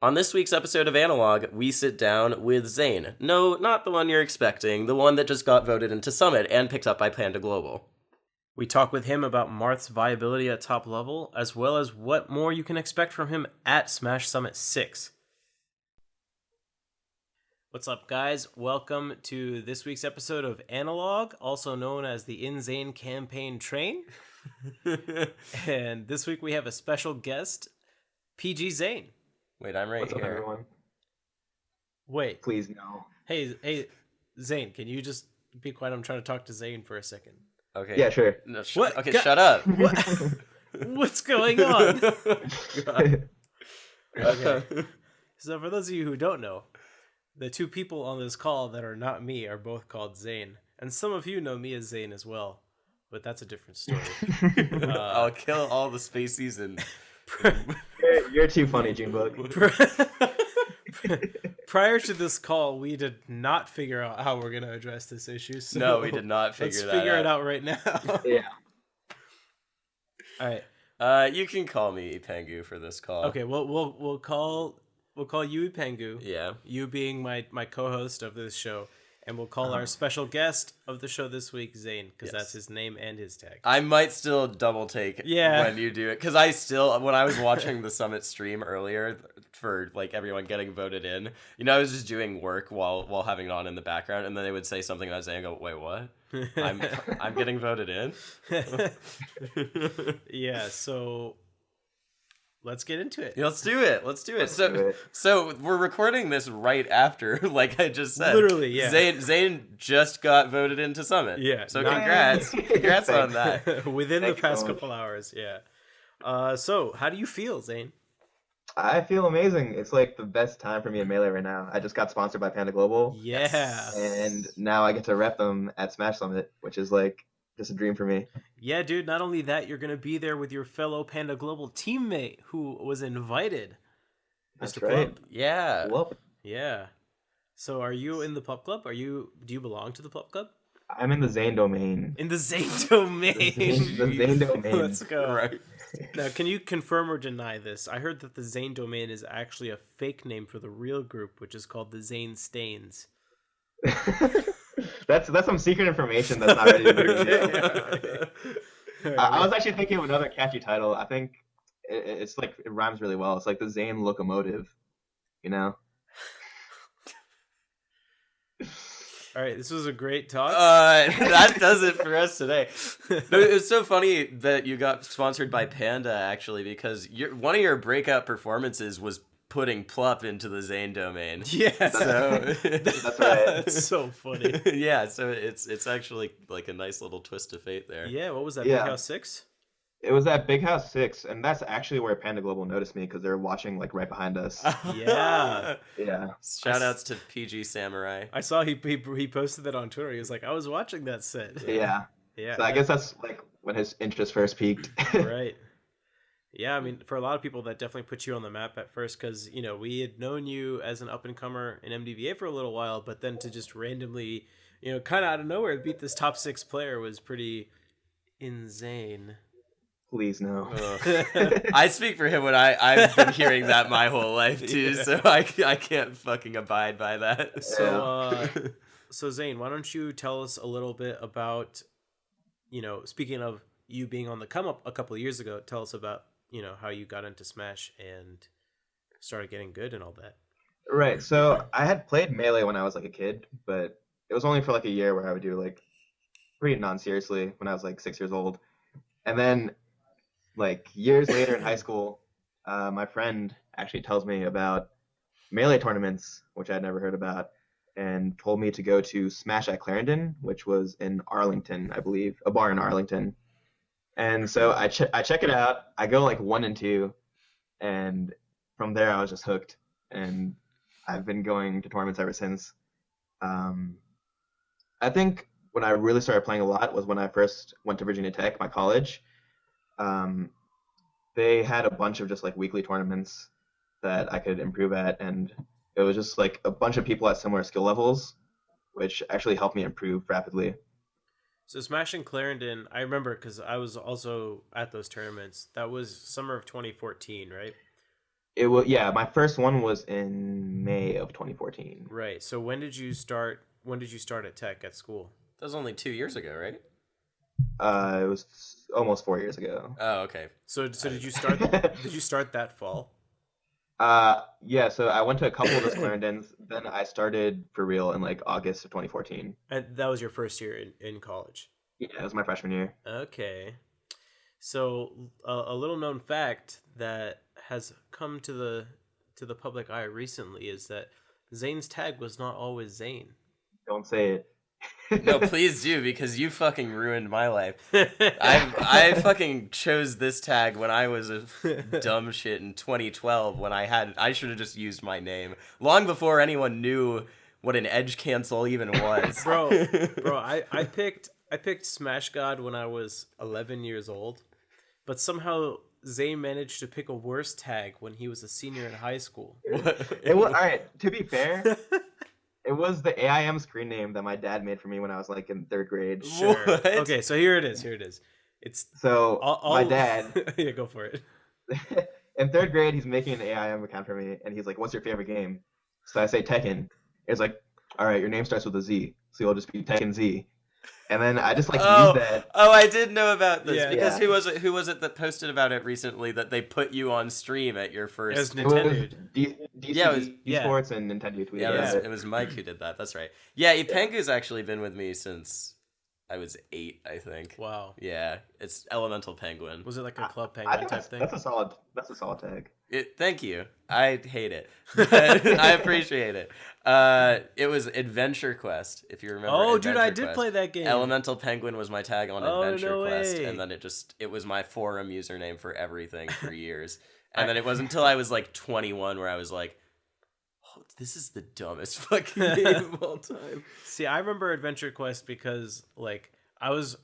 On this week's episode of Analog, we sit down with Zane. No, not the one you're expecting, the one that just got voted into Summit and picked up by Panda Global. We talk with him about Marth's viability at top level, as well as what more you can expect from him at Smash Summit 6. What's up, guys? Welcome to this week's episode of Analog, also known as the Zane Campaign Train. And this week we have a special guest, PG Zane. Wait, I'm right What's here. Up, everyone? Wait. Please, no. Hey, Zane, can you just be quiet? I'm trying to talk to Zane for a second. Okay. Yeah, sure. No, What? Okay, shut up. What? What's going on? Okay. So for those of you who don't know, the two people on this call that are not me are both called Zane. And some of you know me as Zane as well. But that's a different story. I'll kill all the spacies and... You're too funny, Junebug. Prior to this call, we did not figure out how we're going to address this issue. So No, we did not figure let's that figure out. it out right now. Yeah. All right. You can call me Ipangu for this call. Okay, we'll call you Ipangu. Yeah. You being my co-host of this show, and we'll call our special guest of the show this week Zane, because that's his name and his tag. I might still double take when you do it, because when I was watching the Summit stream earlier for like everyone getting voted in, I was just doing work while having it on in the background, and then they would say something and I was saying, "Go, wait, what? I'm getting voted in." Yeah, so let's get into it. Yeah, let's do it. So we're recording this right after, like I just said. Literally, yeah. Zane just got voted into Summit. Yeah. So congrats on that. Within the Thank you past so much. couple hours, yeah. So how do you feel, Zane? I feel amazing. It's like the best time for me in Melee right now. I just got sponsored by Panda Global. Yeah. And now I get to rep them at Smash Summit, which is like just a dream for me. Yeah, dude, not only that, you're going to be there with your fellow Panda Global teammate who was invited. That's Mr. right. Plump. Yeah. Well, Yeah. So are you in the Pup Club? Do you belong to the Pup Club? I'm in the Zane domain. In the Zane domain. The Zane domain. Let's go. Right. Now, can you confirm or deny this? I heard that the Zane domain is actually a fake name for the real group, which is called the Zane Stains. That's some secret information that's not ready to be revealed. Okay. I was actually thinking of another catchy title. I think it's like it rhymes really well. It's like the Zane locomotive, All right, this was a great talk. That does it for us today. No, it was so funny that you got sponsored by Panda, actually, because one of your breakout performances was putting Plup into the Zane domain. Yeah, So That's right. That's so funny. yeah, so it's actually like a nice little twist of fate there. Yeah, what was that? Yeah. Big House 6? It was at Big House 6, and that's actually where Panda Global noticed me because they're watching like right behind us. Yeah. Yeah. Shout outs to PG Samurai. I saw he posted that on Twitter. He was like, I was watching that set. Yeah. Yeah. So I guess that's like when his interest first peaked. Right. Yeah, I mean, for a lot of people, that definitely put you on the map at first because, we had known you as an up-and-comer in MDVA for a little while, but then to just randomly, kind of out of nowhere beat this top 6 player was pretty insane. Please no. I speak for him when I've been hearing that my whole life too, Yeah. so I can't fucking abide by that. So Zane, why don't you tell us a little bit about, speaking of you being on the come up a couple of years ago, tell us about, how you got into Smash and started getting good and all that. Right. So I had played Melee when I was like a kid, but it was only for like a year where I would do like pretty non-seriously when I was like 6 years old. And then like years later in high school, my friend actually tells me about Melee tournaments, which I'd never heard about, and told me to go to Smash at Clarendon, which was in Arlington, I believe, a bar in Arlington. And so I check it out. I go like 1 and 2, and from there I was just hooked. And I've been going to tournaments ever since. I think when I really started playing a lot was when I first went to Virginia Tech, my college. They had a bunch of just like weekly tournaments that I could improve at, and it was just like a bunch of people at similar skill levels, which actually helped me improve rapidly. So Smashing Clarendon, I remember because I was also at those tournaments. That was summer of 2014, right? It was, yeah, my first one was in May of 2014. Right. So when did you start? When did you start at tech at school? That was only 2 years ago, right? It was almost 4 years ago. Oh, okay. So did you start? Did you start that fall? Yeah, so I went to a couple of the Clarendons, then I started for real in like August of 2014. And that was your first year in college. Yeah, it was my freshman year. Okay. So a little known fact that has come to the public eye recently is that Zane's tag was not always Zane. Don't say it. No, please do, because you fucking ruined my life. I fucking chose this tag when I was a dumb shit in 2012 when I should have just used my name long before anyone knew what an edge cancel even was. Bro, I picked Smash God when I was 11 years old, but somehow Zane managed to pick a worse tag when he was a senior in high school. It was, all right, to be fair, it was the AIM screen name that my dad made for me when I was like in third grade. Sure. What? Okay, so here it is. It's So my I'll- dad, yeah, go for it. in third grade, he's making an AIM account for me, and he's like, "What's your favorite game?" So I say Tekken. It's like, "All right, your name starts with a Z, so you'll just be Tekken Z." And then I just like Oh, use that. oh, I did know about this Yeah. because Yeah. who was it that posted about it recently that they put you on stream at your It was first? It was Nintendo. DC Yeah, it was- yeah. Esports and Nintendo tweeted Yeah, about it was Mike who did that. That's right. Yeah, Ipengu's actually been with me since I was 8, I think. Wow. Yeah, it's Elemental Penguin. Was it like a Club I Penguin think type thing? that's a solid tag. Thank you. I hate it. But I appreciate it. It was Adventure Quest, if you remember. Oh, dude, I Adventure did Quest. play that game. Elemental Penguin was my tag on Oh, Adventure no Quest, way. and then it was my forum username for everything for years. And then it wasn't until I was like 21 where I was like, oh, this is the dumbest fucking game of all time. See, I remember Adventure Quest because like I was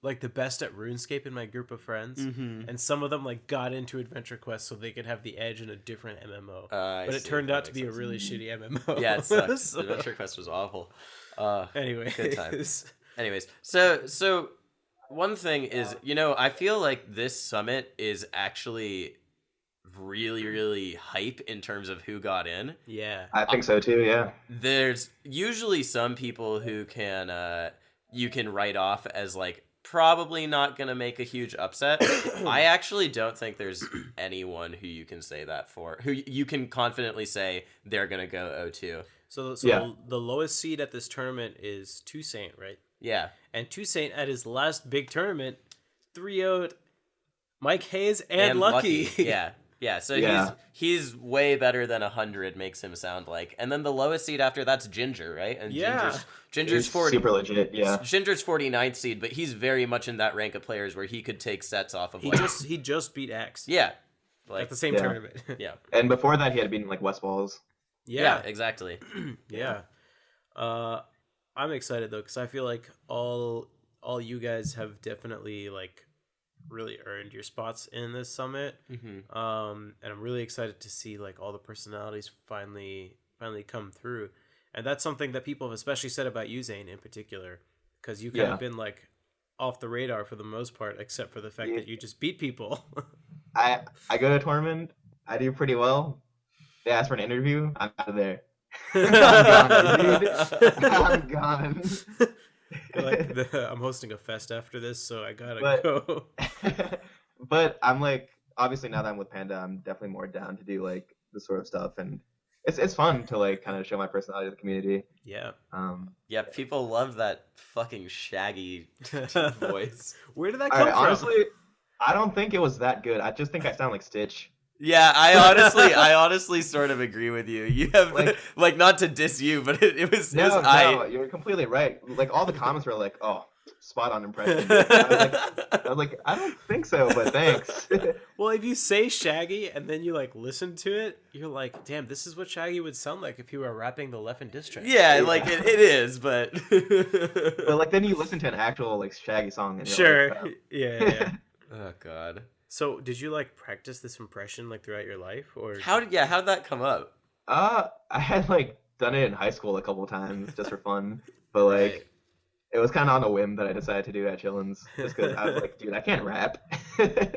like the best at RuneScape in my group of friends, and some of them like got into Adventure Quest so they could have the edge in a different MMO. I But it see. turned That out to makes be a sense. really shitty MMO. Yeah, it sucks. So- Adventure Quest was awful. Anyway, Good times. Anyways, so one thing is, I feel like this summit is actually really, really hype in terms of who got in. Yeah. I think so too. Yeah. There's usually some people who you can write off as like probably not gonna make a huge upset. I actually don't think there's anyone who you can say that for, who you can confidently say they're gonna go 0-2. So Yeah. the lowest seed at this tournament is Toussaint, right? Yeah. And Toussaint at his last big tournament 3-0'd Mike Hayes and Lucky. Yeah. Yeah, so Yeah. he's way better than 100 makes him sound like. And then the lowest seed after that's Ginger, right? And Yeah. Ginger's He's 40. super legit. Yeah. Ginger's 49th seed, but he's very much in that rank of players where he could take sets off of He like just beat X yeah. at Like the same Yeah. tournament. yeah. And before that, he had been like West Balls. Yeah, exactly. Yeah. I'm excited though because I feel like all you guys have definitely like really earned your spots in this summit. Mhm. And I'm really excited to see like all the personalities finally come through. And that's something that people have especially said about you, Zane, in particular, because you kind Yeah. of been like off the radar for the most part, except for the fact Yeah. that you just beat people. I go to a tournament. I do pretty well. They ask for an interview. I'm out of there. I'm gone, dude. I'm gone. I'm hosting a fest after this, so I gotta But- go. But I'm like, obviously now that I'm with Panda, I'm definitely more down to do like this sort of stuff, and it's fun to like kind of show my personality to the community. Yeah. Yeah, people love that fucking shaggy voice. Where did that All come right, from? honestly, I don't think it was that good. I just think I sound like Stitch. Yeah, I honestly sort of agree with you. You have Like- not to diss you, but it was No, I you're completely right. Like all the comments were like, "Oh, spot on impression." I was like, I don't think so, but thanks. Well, if you say Shaggy and then you like listen to it, you're like, damn, this is what Shaggy would sound like if he were rapping the Leffen diss track. yeah, Yeah. like it is, but But like then you listen to an actual like Shaggy song and you're Sure. like, wow. Yeah. oh god. So, did you like practice this impression like throughout your life, or How'd that come up? I had like done it in high school a couple times just for fun, but like Right. it was kind of on a whim that I decided to do at Chillins just because I was like, dude, I can't rap.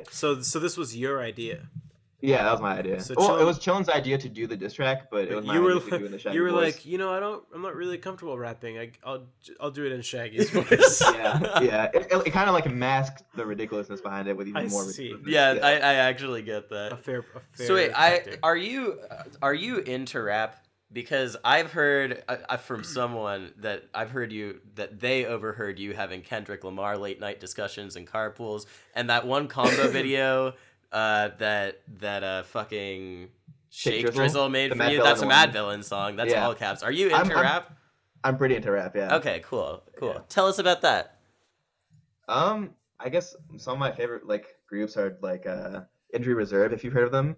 So this was your idea. Yeah, that was my idea. So Well, it Chillin- was Chillin's idea to do the diss track, but it was But my you were idea to do it in the Shaggy you were voice. like, I'm not really comfortable rapping. I'll do it in Shaggy's voice. Yeah. It kind of like masked the ridiculously behind it with even I more see. ridiculousness. Yeah, I actually get that. a fair. So wait, tactic. are you into rap? Because I've heard from someone that they overheard you having Kendrick Lamar late night discussions and carpools, and that one combo video that fucking Shake Drizzle made for you. That's a Mad Villain song. That's all caps. Are you into rap? I'm pretty into rap. Yeah. Okay, cool. Yeah. Tell us about that. I guess some of my favorite like groups are like Injury Reserve, if you've heard of them.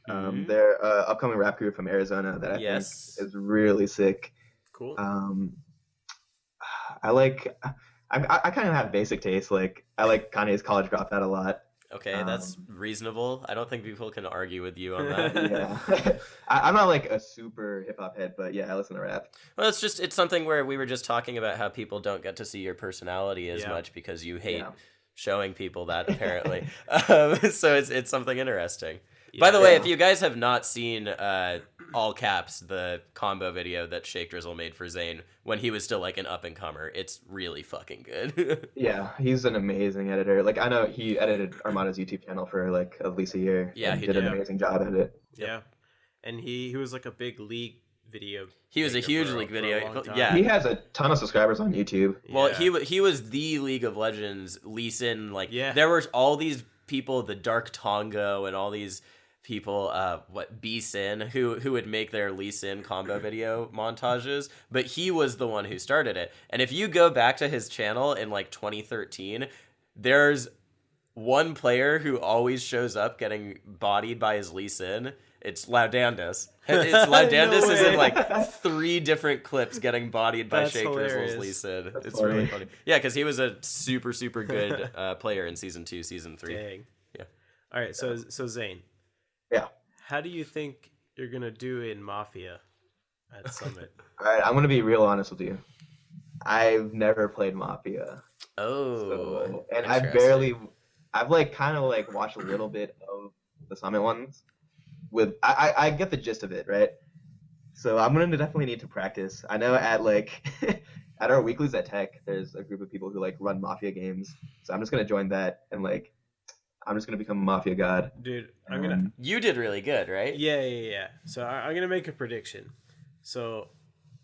They're an upcoming rap group from Arizona that I think is really sick. Cool. I kind of have basic taste. Like I like Kanye's College Dropout a lot. Okay, that's reasonable. I don't think people can argue with you on that. Yeah. I'm not like a super hip hop head, but yeah, I listen to rap. Well, it's something where we were just talking about how people don't get to see your personality as much because you hate showing people that, apparently. So it's something interesting. By the way, if you guys have not seen all caps, the combo video that Shake Drizzle made for Zane when he was still like an up and comer, it's really fucking good. Yeah, he's an amazing editor. Like I know he edited Armando's YouTube channel for like at least a year. Yeah, he did an amazing job at it. Yeah, and he was like a big league video. He was a huge league video. Yeah, he has a ton of subscribers on YouTube. Well, he was the League of Legends Lee Sin. Like there were all these people, the Dark Tongo, and all these people, B Sin, who would make their Lee Sin combo video montages, but he was the one who started it. And if you go back to his channel in like 2013, there's one player who always shows up getting bodied by his Lee Sin. It's Laudandus. Laudandus is in like 3 different clips getting bodied by Shake Drizzle's Lee Sin. It's really funny. Yeah, because he was a super, super good player in Season 2, Season 3. Dang. Yeah. All right, so Zane. Yeah. How do you think you're going to do in Mafia at Summit? All right, I'm going to be real honest with you. I've never played Mafia. Oh. And I've like kind of like watched a little bit of the Summit ones. I get the gist of it, right? So I'm gonna definitely need to practice. I know at like at our weeklies at Tech, there's a group of people who like run Mafia games. So I'm just gonna join that and like I'm just gonna become a Mafia god. Dude, You did really good, right? Yeah. So I'm gonna make a prediction. So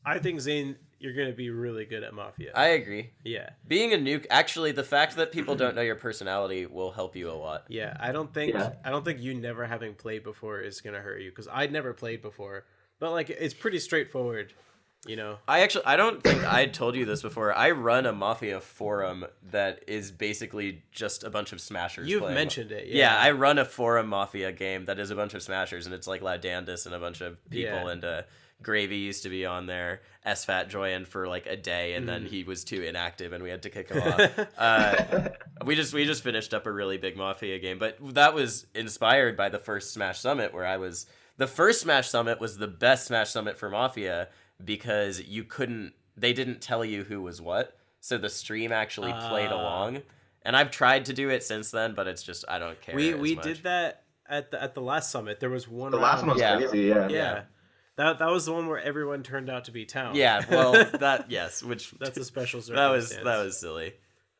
I think Zane, you're gonna be really good at Mafia. I agree. Yeah. Being a nuke, actually, the fact that people don't know your personality will help you a lot. Yeah, I don't think you never having played before is gonna hurt you because I'd never played before, but like it's pretty straightforward, you know. I don't think I told you this before. I run a Mafia forum that is basically just a bunch of smashers. You've playing. mentioned it. Yeah, I run a forum Mafia game that is a bunch of smashers, and it's like Laudandus and a bunch of people, and Gravy used to be on there. SFAT joined for like a day, and then he was too inactive, and we had to kick him off. We just finished up a really big Mafia game, but that was inspired by the first Smash Summit, where the first Smash Summit was the best Smash Summit for Mafia because they didn't tell you who was what, so the stream actually played along. And I've tried to do it since then, but it's just I don't care. We did that at the last summit. There was one. The last one was crazy. Yeah. That was the one where everyone turned out to be Town. Yeah, well, that's a special circumstance. that was silly.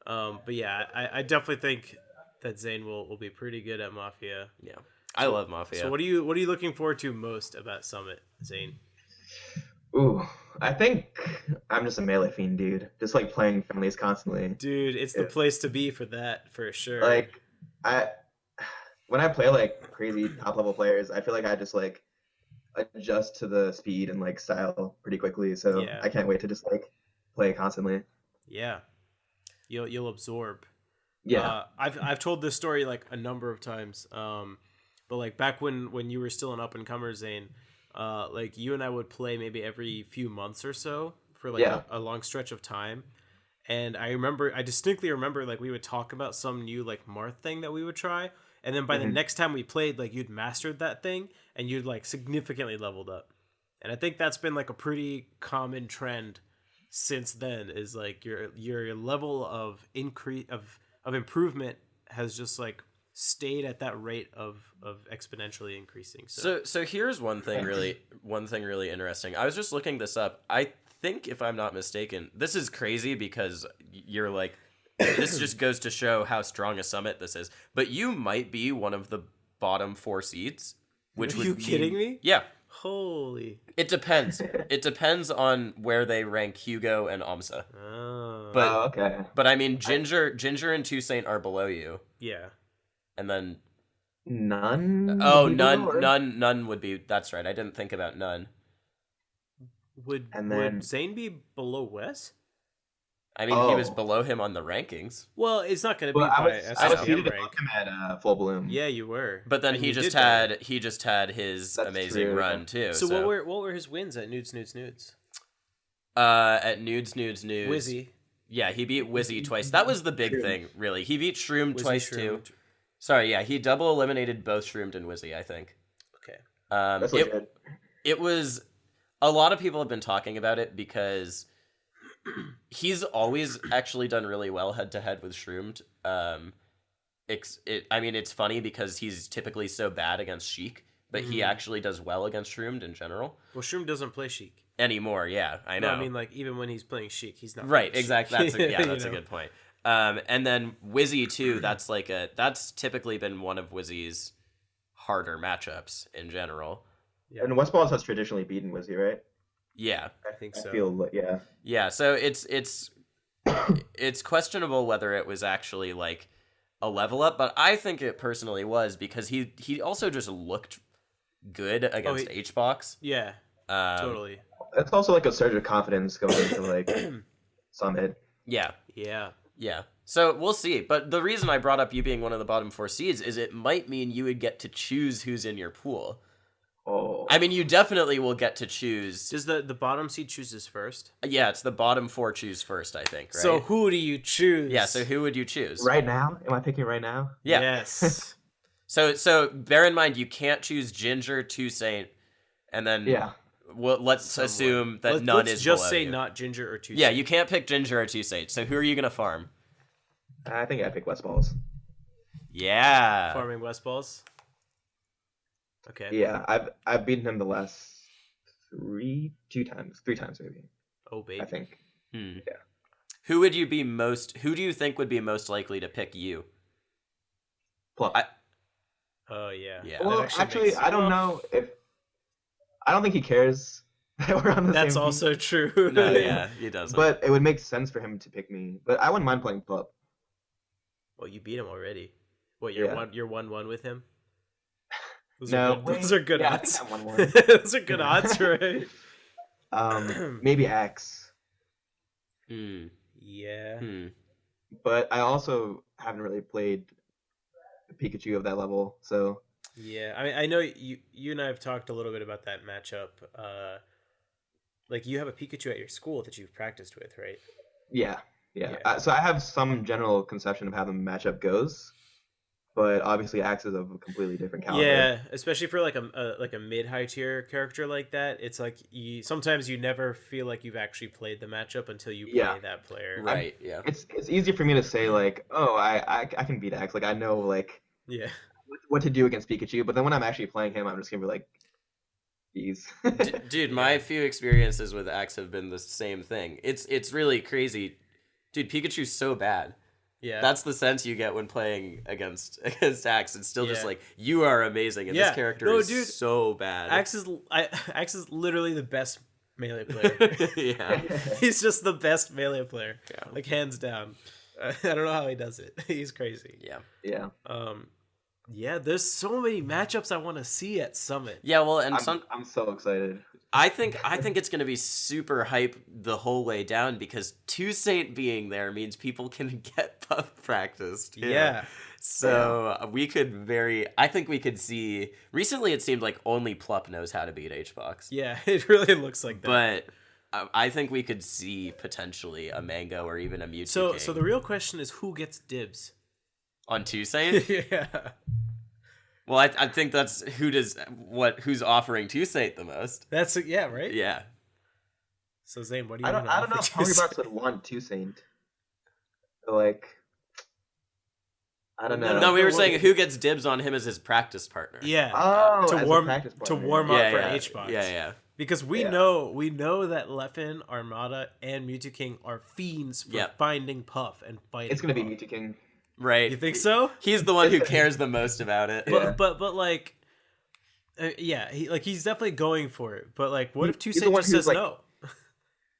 But yeah, I definitely think that Zane will be pretty good at Mafia. Yeah, I love Mafia. So what are you looking forward to most about Summit, Zane? Ooh, I think I'm just a melee fiend, dude. Just like playing friendlies constantly. Dude, it's the place to be for that, for sure. Like, when I play like crazy top level players, I feel like I just like adjust to the speed and like style pretty quickly. So I can't wait to just like play constantly. Yeah, you'll absorb. Yeah, I've told this story like a number of times. But like back when you were still an up and comer, Zane, like you and I would play maybe every few months or so for like a long stretch of time. And I distinctly remember like we would talk about some new like Marth thing that we would try. And then by the next time we played, like you'd mastered that thing and you'd like significantly leveled up. And I think that's been like a pretty common trend since then, is like your level of increase of improvement has just like stayed at that rate of exponentially increasing. So here's one thing really interesting. I was just looking this up. I think, if I'm not mistaken, this is crazy because you're like, this just goes to show how strong a summit this is. But you might be one of the bottom 4 seeds. Which Are you kidding me? Yeah. Holy. It depends. It depends on where they rank Hugo and Amsa. Oh. Okay. But I mean, Ginger and Toussaint are below you. Yeah. And then None. oh, would be below, or- none would be. That's right. I didn't think about none. Would Zane be below Wes? I mean, he was below him on the rankings. Well, it's not going to be Well, by I was seated SSM above rank. him at Full Bloom. Yeah, you were. But then And he you just did better. had his That's amazing true. run too. So what were his wins at Nudes? At Nudes. Wizzy. Yeah, he beat Wizzy twice. That was the big Shroomed. thing, really. He beat Shroomed Wizzy twice too. Shroomed. Sorry, yeah, he double eliminated both Shroomed and Wizzy, I think. Okay. That's legit. It was, a lot of people have been talking about it because he's always actually done really well head to head with Shroomed. I mean, it's funny because he's typically so bad against Sheik, but he actually does well against Shroomed in general. Well, Shroom doesn't play Sheik. Anymore, yeah, I know. No, I mean, like, even when he's playing Sheik, he's not Right, playing exactly. Sheik. That's a good point. And then Wizzy too. That's typically been one of Wizzy's harder matchups in general. Yeah. And Westballs has traditionally beaten Wizzy, right? Yeah, I think so. I feel yeah. yeah. So it's questionable whether it was actually like a level up, but I think it personally was because he also just looked good against H-Box. Yeah, totally. It's also like a surge of confidence going into like Summit. Yeah. Yeah. Yeah. So we'll see. But the reason I brought up you being one of the bottom 4 seeds is it might mean you would get to choose who's in your pool. Oh. I mean, you definitely will get to choose. Does the bottom seed chooses first? Yeah, it's the bottom 4 choose first, I think, right? So who do you choose? Yeah, so who would you choose? Right now? Am I picking right now? Yeah. Yes. So bear in mind you can't choose Ginger, Toussaint, and then Yeah. let's assume that none let's is just below say you. not Ginger or Toussaint. Yeah, you can't pick Ginger or Toussaint. So who are you gonna farm? I think I pick Westballs. Yeah. Farming West Balls. Okay. Yeah, I've beaten him the last three times maybe. Oh baby. I think. Hmm. Yeah. Who do you think would be most likely to pick you? Plum. Oh yeah. Yeah. Well, That actually, makes- I don't know if. I don't think he cares that we're on the That's same also true. No, yeah, he doesn't. But it would make sense for him to pick me. But I wouldn't mind playing Plup. Well, you beat him already. What, you're Yeah. you're 1-1 with him? Those No, are good, those are good yeah, I odds. think I'm 1-1. Those are good odds, right? Maybe Axe. Hmm. Yeah. Hmm. But I also haven't really played Pikachu of that level, so Yeah. I mean, I know you and I have talked a little bit about that matchup. Like, you have a Pikachu at your school that you've practiced with, right? yeah. Yeah. So I have some general conception of how the matchup goes, but obviously Axe is of a completely different caliber. Yeah, especially for like a mid-high tier character like that. It's like sometimes you never feel like you've actually played the matchup until you play that player. Right. Yeah. It's easy for me to say like, oh, I can beat Axe. Like I know like Yeah. what to do against Pikachu, but then when I'm actually playing him, I'm just gonna be like, geez. Dude, my few experiences with Axe have been the same thing. It's really crazy. Dude, Pikachu's so bad. Yeah. That's the sense you get when playing against Axe. It's still just Yeah. like, you are amazing, and this character is so bad. Axe is literally the best melee player. Yeah. He's just the best melee player. Yeah. Like, hands down. I don't know how he does it. He's crazy. Yeah. Yeah. Yeah, there's so many matchups I want to see at Summit. Yeah, well, and I'm so excited. I think it's gonna be super hype the whole way down because Toussaint being there means people can get puff practiced. too. Yeah. So I think we could see. Recently, it seemed like only Plup knows how to beat H-Box. Yeah, it really looks like that. But I think we could see potentially a Mango or even a Mewtwo. So King the real question is who gets dibs? on Toussaint. Yeah. Well, I think that's who's offering Toussaint the most. That's yeah, right? Yeah. So Zane, what do you I don't know if Hungrybox would want Toussaint. Like, I don't know. No, we were saying who gets dibs on him as his practice partner. Yeah. Oh, to as a warm practice to partner. warm up Yeah, for yeah. H-Box. Yeah. Because we Yeah. know that Leffen, Armada, and Mewtwo King are fiends for Yep. finding Puff and fighting. It's gonna be Puff. Mewtwo King. Right. You think so? He's the one who cares the most about it. Yeah. But like, he's definitely going for it. But like, what if He's the Tusei one just who's, says like- no?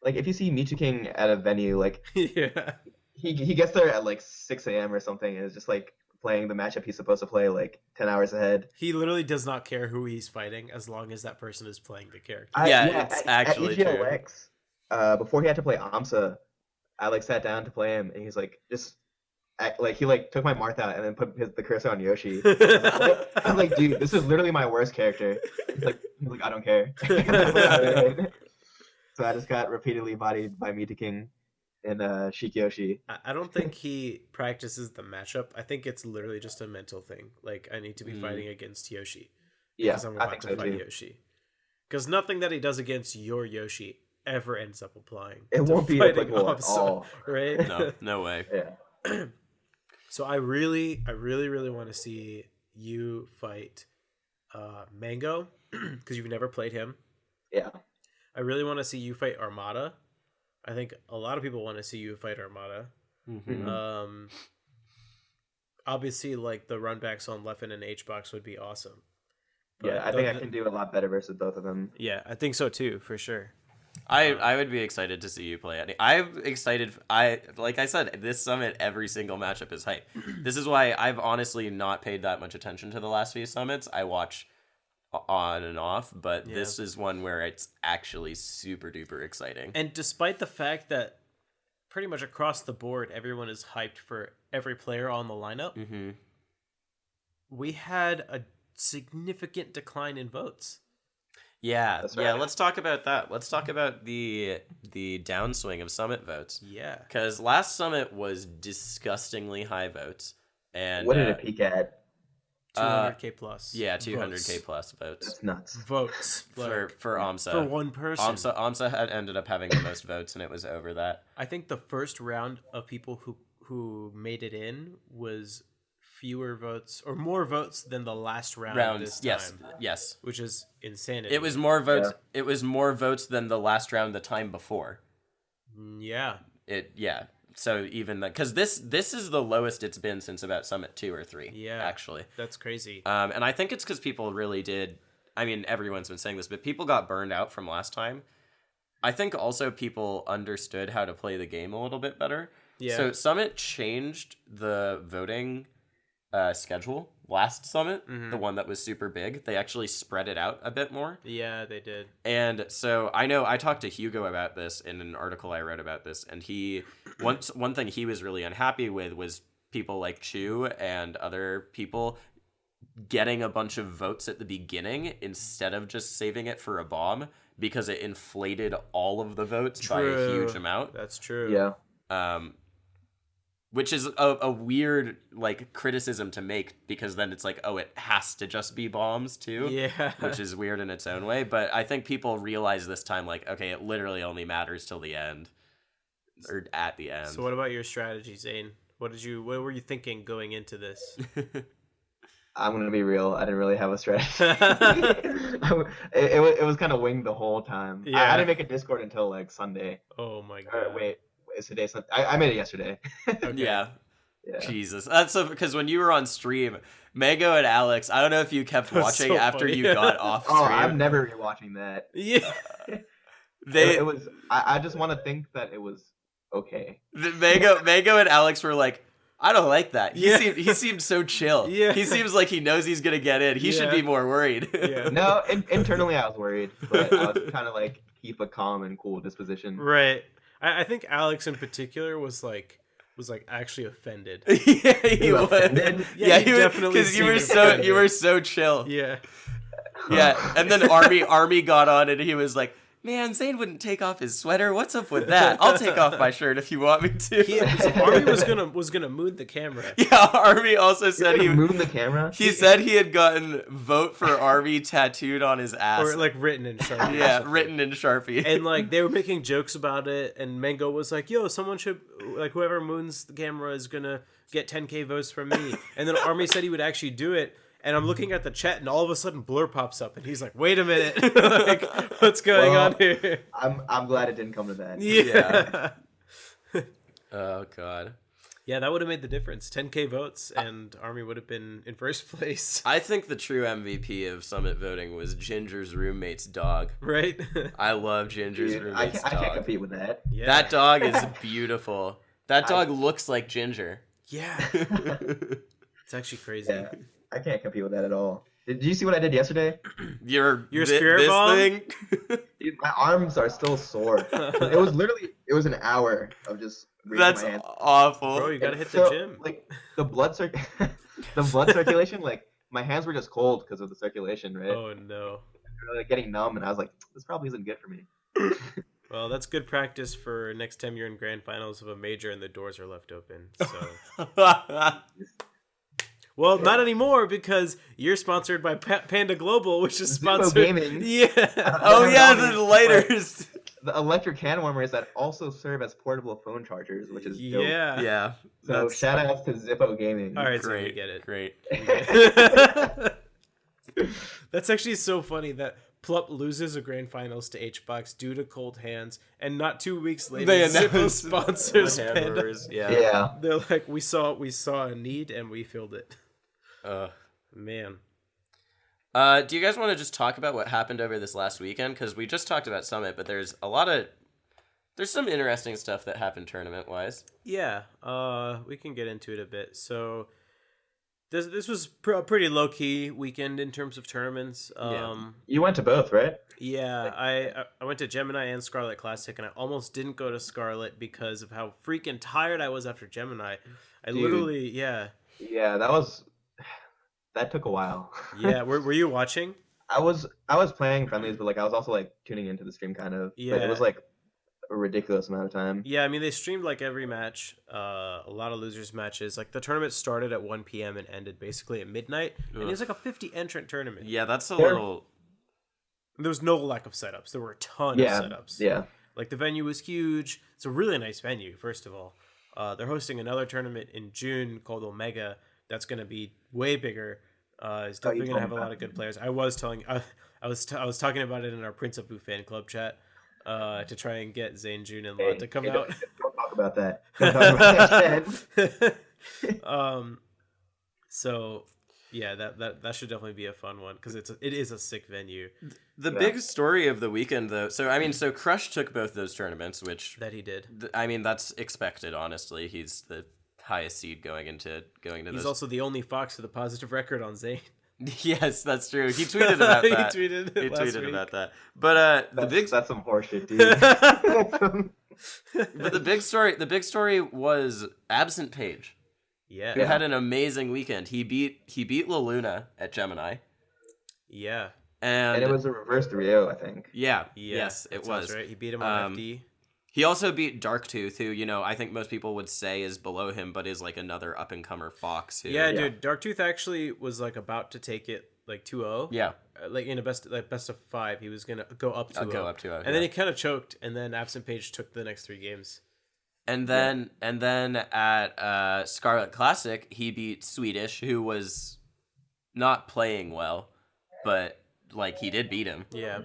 Like if you see Mewtwo King at a venue, like Yeah. he gets there at like 6 a.m. or something, and is just like playing the matchup he's supposed to play like 10 hours ahead. He literally does not care who he's fighting as long as that person is playing the character. It's actually true. EGLX, before he had to play Amsa, I like sat down to play him, and he's like he like took my Marth out and then put the cursor on Yoshi. I'm like, dude, this is literally my worst character. He's like I don't care. So I just got repeatedly bodied by Mewtwo King and Sheik Yoshi. I don't think he practices the matchup. I think it's literally just a mental thing. Like, I need to be fighting against Yoshi. Yeah, Because I'm I about think to so fight too. Yoshi. Because nothing that he does against your Yoshi ever ends up applying. It to won't be fighting applicable at Amsa, all. Right? No way. Yeah. So I really want to see you fight Mango because you've never played him. Yeah. I really want to see you fight Armada. I think a lot of people want to see you fight Armada. Mm-hmm. Obviously, like the runbacks on Leffen and H-Box would be awesome. Yeah, I think I can do a lot better versus both of them. Yeah, I think so too, for sure. I would be excited to see you play it. I'm excited. Like I said, this summit, every single matchup is hype. This is why I've honestly not paid that much attention to the last few summits. I watch on and off, but this is one where it's actually super duper exciting. And despite the fact that pretty much across the board, everyone is hyped for every player on the lineup, we had a significant decline in votes. Yeah, That's yeah. right. Let's talk about that. Let's talk about the downswing of summit votes. Yeah. Because last summit was disgustingly high votes, and What did it peak at? 200k plus. Yeah, 200k votes. plus votes That's nuts. Votes. for AMSA. For one person. AMSA had ended up having the most votes, and it was over that. I think the first round of people who made it in was fewer votes or more votes than the last round this time. Yes. Which is insanity. It was more votes. Yeah. It was more votes than the last round the time before. Yeah. So even that, because this is the lowest it's been since about Summit 2 or 3. Yeah. Actually. That's crazy. And I think it's because people really did. I mean, everyone's been saying this, but people got burned out from last time. I think also people understood how to play the game a little bit better. Yeah. So Summit changed the voting schedule last Summit, the one that was super big. They actually spread it out a bit more. Yeah, they did. And so I know I talked to Hugo about this in an article I wrote about this, and one thing he was really unhappy with was people like Chu and other people getting a bunch of votes at the beginning instead of just saving it for a bomb, because it inflated all of the votes by a huge amount. That's true. Yeah. Which is a weird like criticism to make, because then it's like, oh, it has to just be bombs too. Yeah. Which is weird in its own way. But I think people realize this time, like, okay, it literally only matters till the end. Or at the end. So what about your strategy, Zane? What were you thinking going into this? I'm gonna be real. I didn't really have a strategy. it was kind of winged the whole time. Yeah. I didn't make a Discord until like Sunday. Oh my god. Or wait, is today Sunday? I made it yesterday. Okay. Yeah. Yeah. Jesus. That's so, because when you were on stream, Mango and Alex, I don't know if you kept That's watching so after funny. you got off stream. Oh, I'm never rewatching that. Yeah. It was. I just want to think that it was okay. Mango and Alex were like, I don't like that. He seemed so chill. Yeah. He seems like he knows he's gonna get in. He should be more worried. Yeah. No, internally I was worried, but I was trying to like keep a calm and cool disposition. Right. I think Alex in particular was actually offended. Yeah, he was. offended? Yeah, he was, definitely because you were seemed offended. you were so chill. Yeah. Yeah, and then Army got on and he was like, man, Zane wouldn't take off his sweater. What's up with that? I'll take off my shirt if you want me to. Army was gonna moon the camera. Yeah, Army also said he moved the camera. He said he had gotten vote for Army tattooed on his ass. Or like written in Sharpie. Yeah, written in Sharpie. And like they were making jokes about it, and Mango was like, yo, someone should, like, whoever moons the camera is gonna get 10K votes from me. And then Army said he would actually do it. And I'm looking at the chat, and all of a sudden Blur pops up, and he's like, "Wait a minute, like, what's going on here?" I'm glad it didn't come to that. Yeah. Oh god. Yeah, that would have made the difference. 10K votes, and Army would have been in first place. I think the true MVP of Summit voting was Ginger's roommate's dog. Right? I love Ginger's Dude, roommate's I dog. can't compete with that. Yeah. That dog is beautiful. That dog looks like Ginger. Yeah. It's actually crazy. Yeah, I can't compete with that at all. Did you see what I did yesterday? Your spirit bomb? thing? Dude, my arms are still sore. It was an hour of just reaching That's my hands. awful. Bro, you gotta hit So, the gym. Like the blood circulation, like my hands were just cold because of the circulation, right? Oh, no. They were, like, getting numb, and I was like, this probably isn't good for me. Well, that's good practice for next time you're in grand finals of a major and the doors are left open. So, well, not anymore because you're sponsored by Panda Global, which is Zippo sponsored. Gaming. Yeah. Oh yeah, the lighters. The electric hand warmers that also serve as portable phone chargers, which is dope. Yeah. Yeah. So shout outs to Zippo Gaming. All right, so Great. we get it. Great. That's actually so funny that Plup loses a grand finals to H-Box due to cold hands, and not 2 weeks later, They Zippo announced sponsors the hand Panda. warmers, Yeah. Yeah. They're like, we saw a need and we filled it. Man. Do you guys want to just talk about what happened over this last weekend? Because we just talked about Summit, but there's some interesting stuff that happened tournament-wise. Yeah, we can get into it a bit. So this was a pretty low-key weekend in terms of tournaments. You went to both, right? Yeah, I went to Gemini and Scarlet Classic, and I almost didn't go to Scarlet because of how freaking tired I was after Gemini. Literally, yeah. Yeah, that took a while. Yeah, were you watching? I was playing friendlies, but like I was also like tuning into the stream kind of. Yeah. But it was like a ridiculous amount of time. Yeah, I mean they streamed like every match, a lot of losers matches. Like the tournament started at 1 p.m. and ended basically at midnight, and it was like a 50 entrant tournament. Yeah, that's a little. There was no lack of setups. There were a ton of setups. Yeah. Like the venue was huge. It's a really nice venue. First of all, they're hosting another tournament in June called Omega. That's going to be way bigger. It's definitely going to have a lot of good players. I was talking about it in our Prince Abu fan club chat to try and get Zain, June, and Lot to come out. Don't talk about that. Don't talk about that. So yeah, that should definitely be a fun one because it is a sick venue. The big story of the weekend, though. So Crush took both those tournaments, which That he did. that's expected. Honestly, he's the highest seed going into He's those. also the only Fox with a positive record on Zayn. Yes, that's true. He tweeted about that. He tweeted about that. But that's some horseshit, dude. but the big story was Absent Page. Yeah. Who had an amazing weekend. He beat La Luna at Gemini. Yeah. And it was a reverse 3-0, I think. Yeah. Yeah, Yes, it was. right. He beat him on FD. He also beat Darktooth, who, I think most people would say is below him, but is like another up-and-comer Fox. Yeah, dude. Darktooth actually was like about to take it like 2-0. Yeah. Like in a best of 5, he was going to go up 2-0. Go up 2-0. And then he kind of choked, and then Absent Page took the next 3 games. And then at Scarlet Classic, he beat Swedish, who was not playing well, but like he did beat him. Yeah.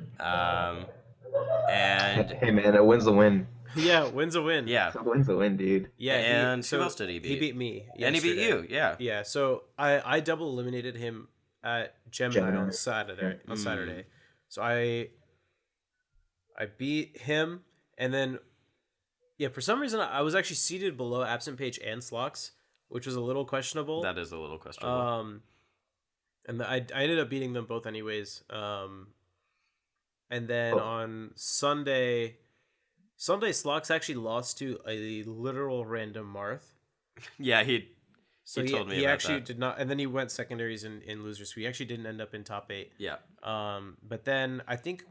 And Hey man, a win's a win. Yeah, win's a win. yeah. A win's a win, dude. Yeah. And who else did he beat? He beat me. And he beat yesterday. you, yeah. Yeah, so I double eliminated him at Gemini on Saturday. So I beat him, and then for some reason I was actually seated below Absent Page and Slox, which was a little questionable. That is a little questionable. And I ended up beating them both anyways. And then on Sunday Slox actually lost to a literal random Marth. Yeah, he told me he about actually that. did not, and then he went secondaries in losers. So he actually didn't end up in top 8. Yeah. But then I think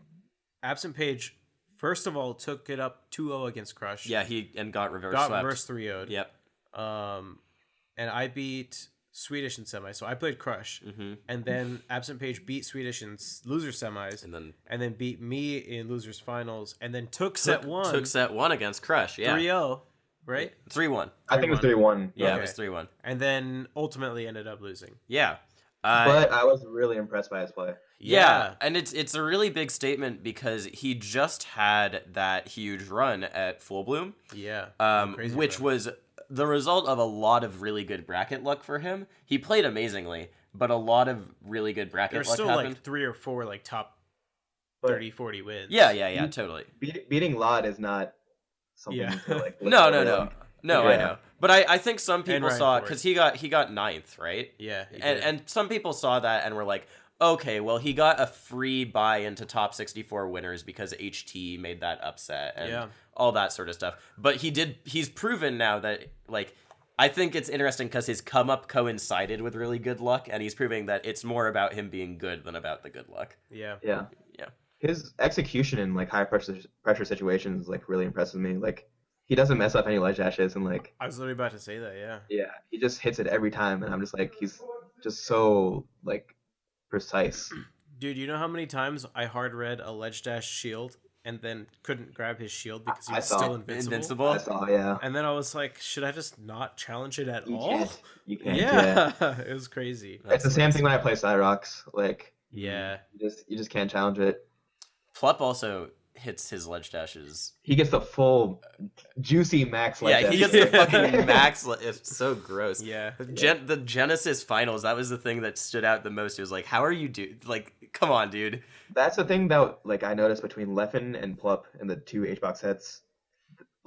Absent Page first of all took it up 2-0 against Crush. Yeah, got reverse got swept. reverse 3-0'd. Yep. And I beat Swedish in semi, so I played Crush, and then Absent Page beat Swedish in loser semis, and then beat me in losers finals, and then took set 1 against Crush. Yeah. 3-0, right? 3-1. I think it was 3-1. Yeah, Okay. it was 3-1. And then ultimately ended up losing. Yeah. But I was really impressed by his play. Yeah, and it's a really big statement because he just had that huge run at Full Bloom, Yeah. Crazy which run. was the result of a lot of really good bracket luck for him. He played amazingly, but a lot of really good bracket There's luck still happened. like 3 or 4 like top But 30, 40 wins. Yeah, totally. beating Lod is not something Yeah. to like. look No, over, no. like- No, Yeah. I know. But I think some people Ryan saw it Ford. because he got ninth, right? Yeah. he And did. and some people saw that and were like, okay, well he got a free buy into top 64 winners because HT made that upset and all that sort of stuff. But he's proven now that like I think it's interesting because his come up coincided with really good luck, and he's proving that it's more about him being good than about the good luck. Yeah. Yeah. Yeah. His execution in like high pressure situations like really impresses me. Like he doesn't mess up any ledge dashes, and like I was literally about to say that, yeah. yeah, he just hits it every time, and I'm just like he's just so like precise. Dude, you know how many times I hard read a ledge dash shield and then couldn't grab his shield because he I was saw. still invincible? Invincible? I saw, yeah. And then I was like, should I just not challenge it at You all? can't. You can't. Yeah. It was crazy. It's the same thing when I play Cyrox. Like Yeah. you just can't challenge it. Plup also hits his ledge dashes. He gets the full juicy max. Yeah, he gets the fucking max. It's so gross. Yeah. The Genesis finals, that was the thing that stood out the most. It was like, how are you like, come on, dude. That's the thing that like I noticed between Leffen and Plup in the two H-box sets.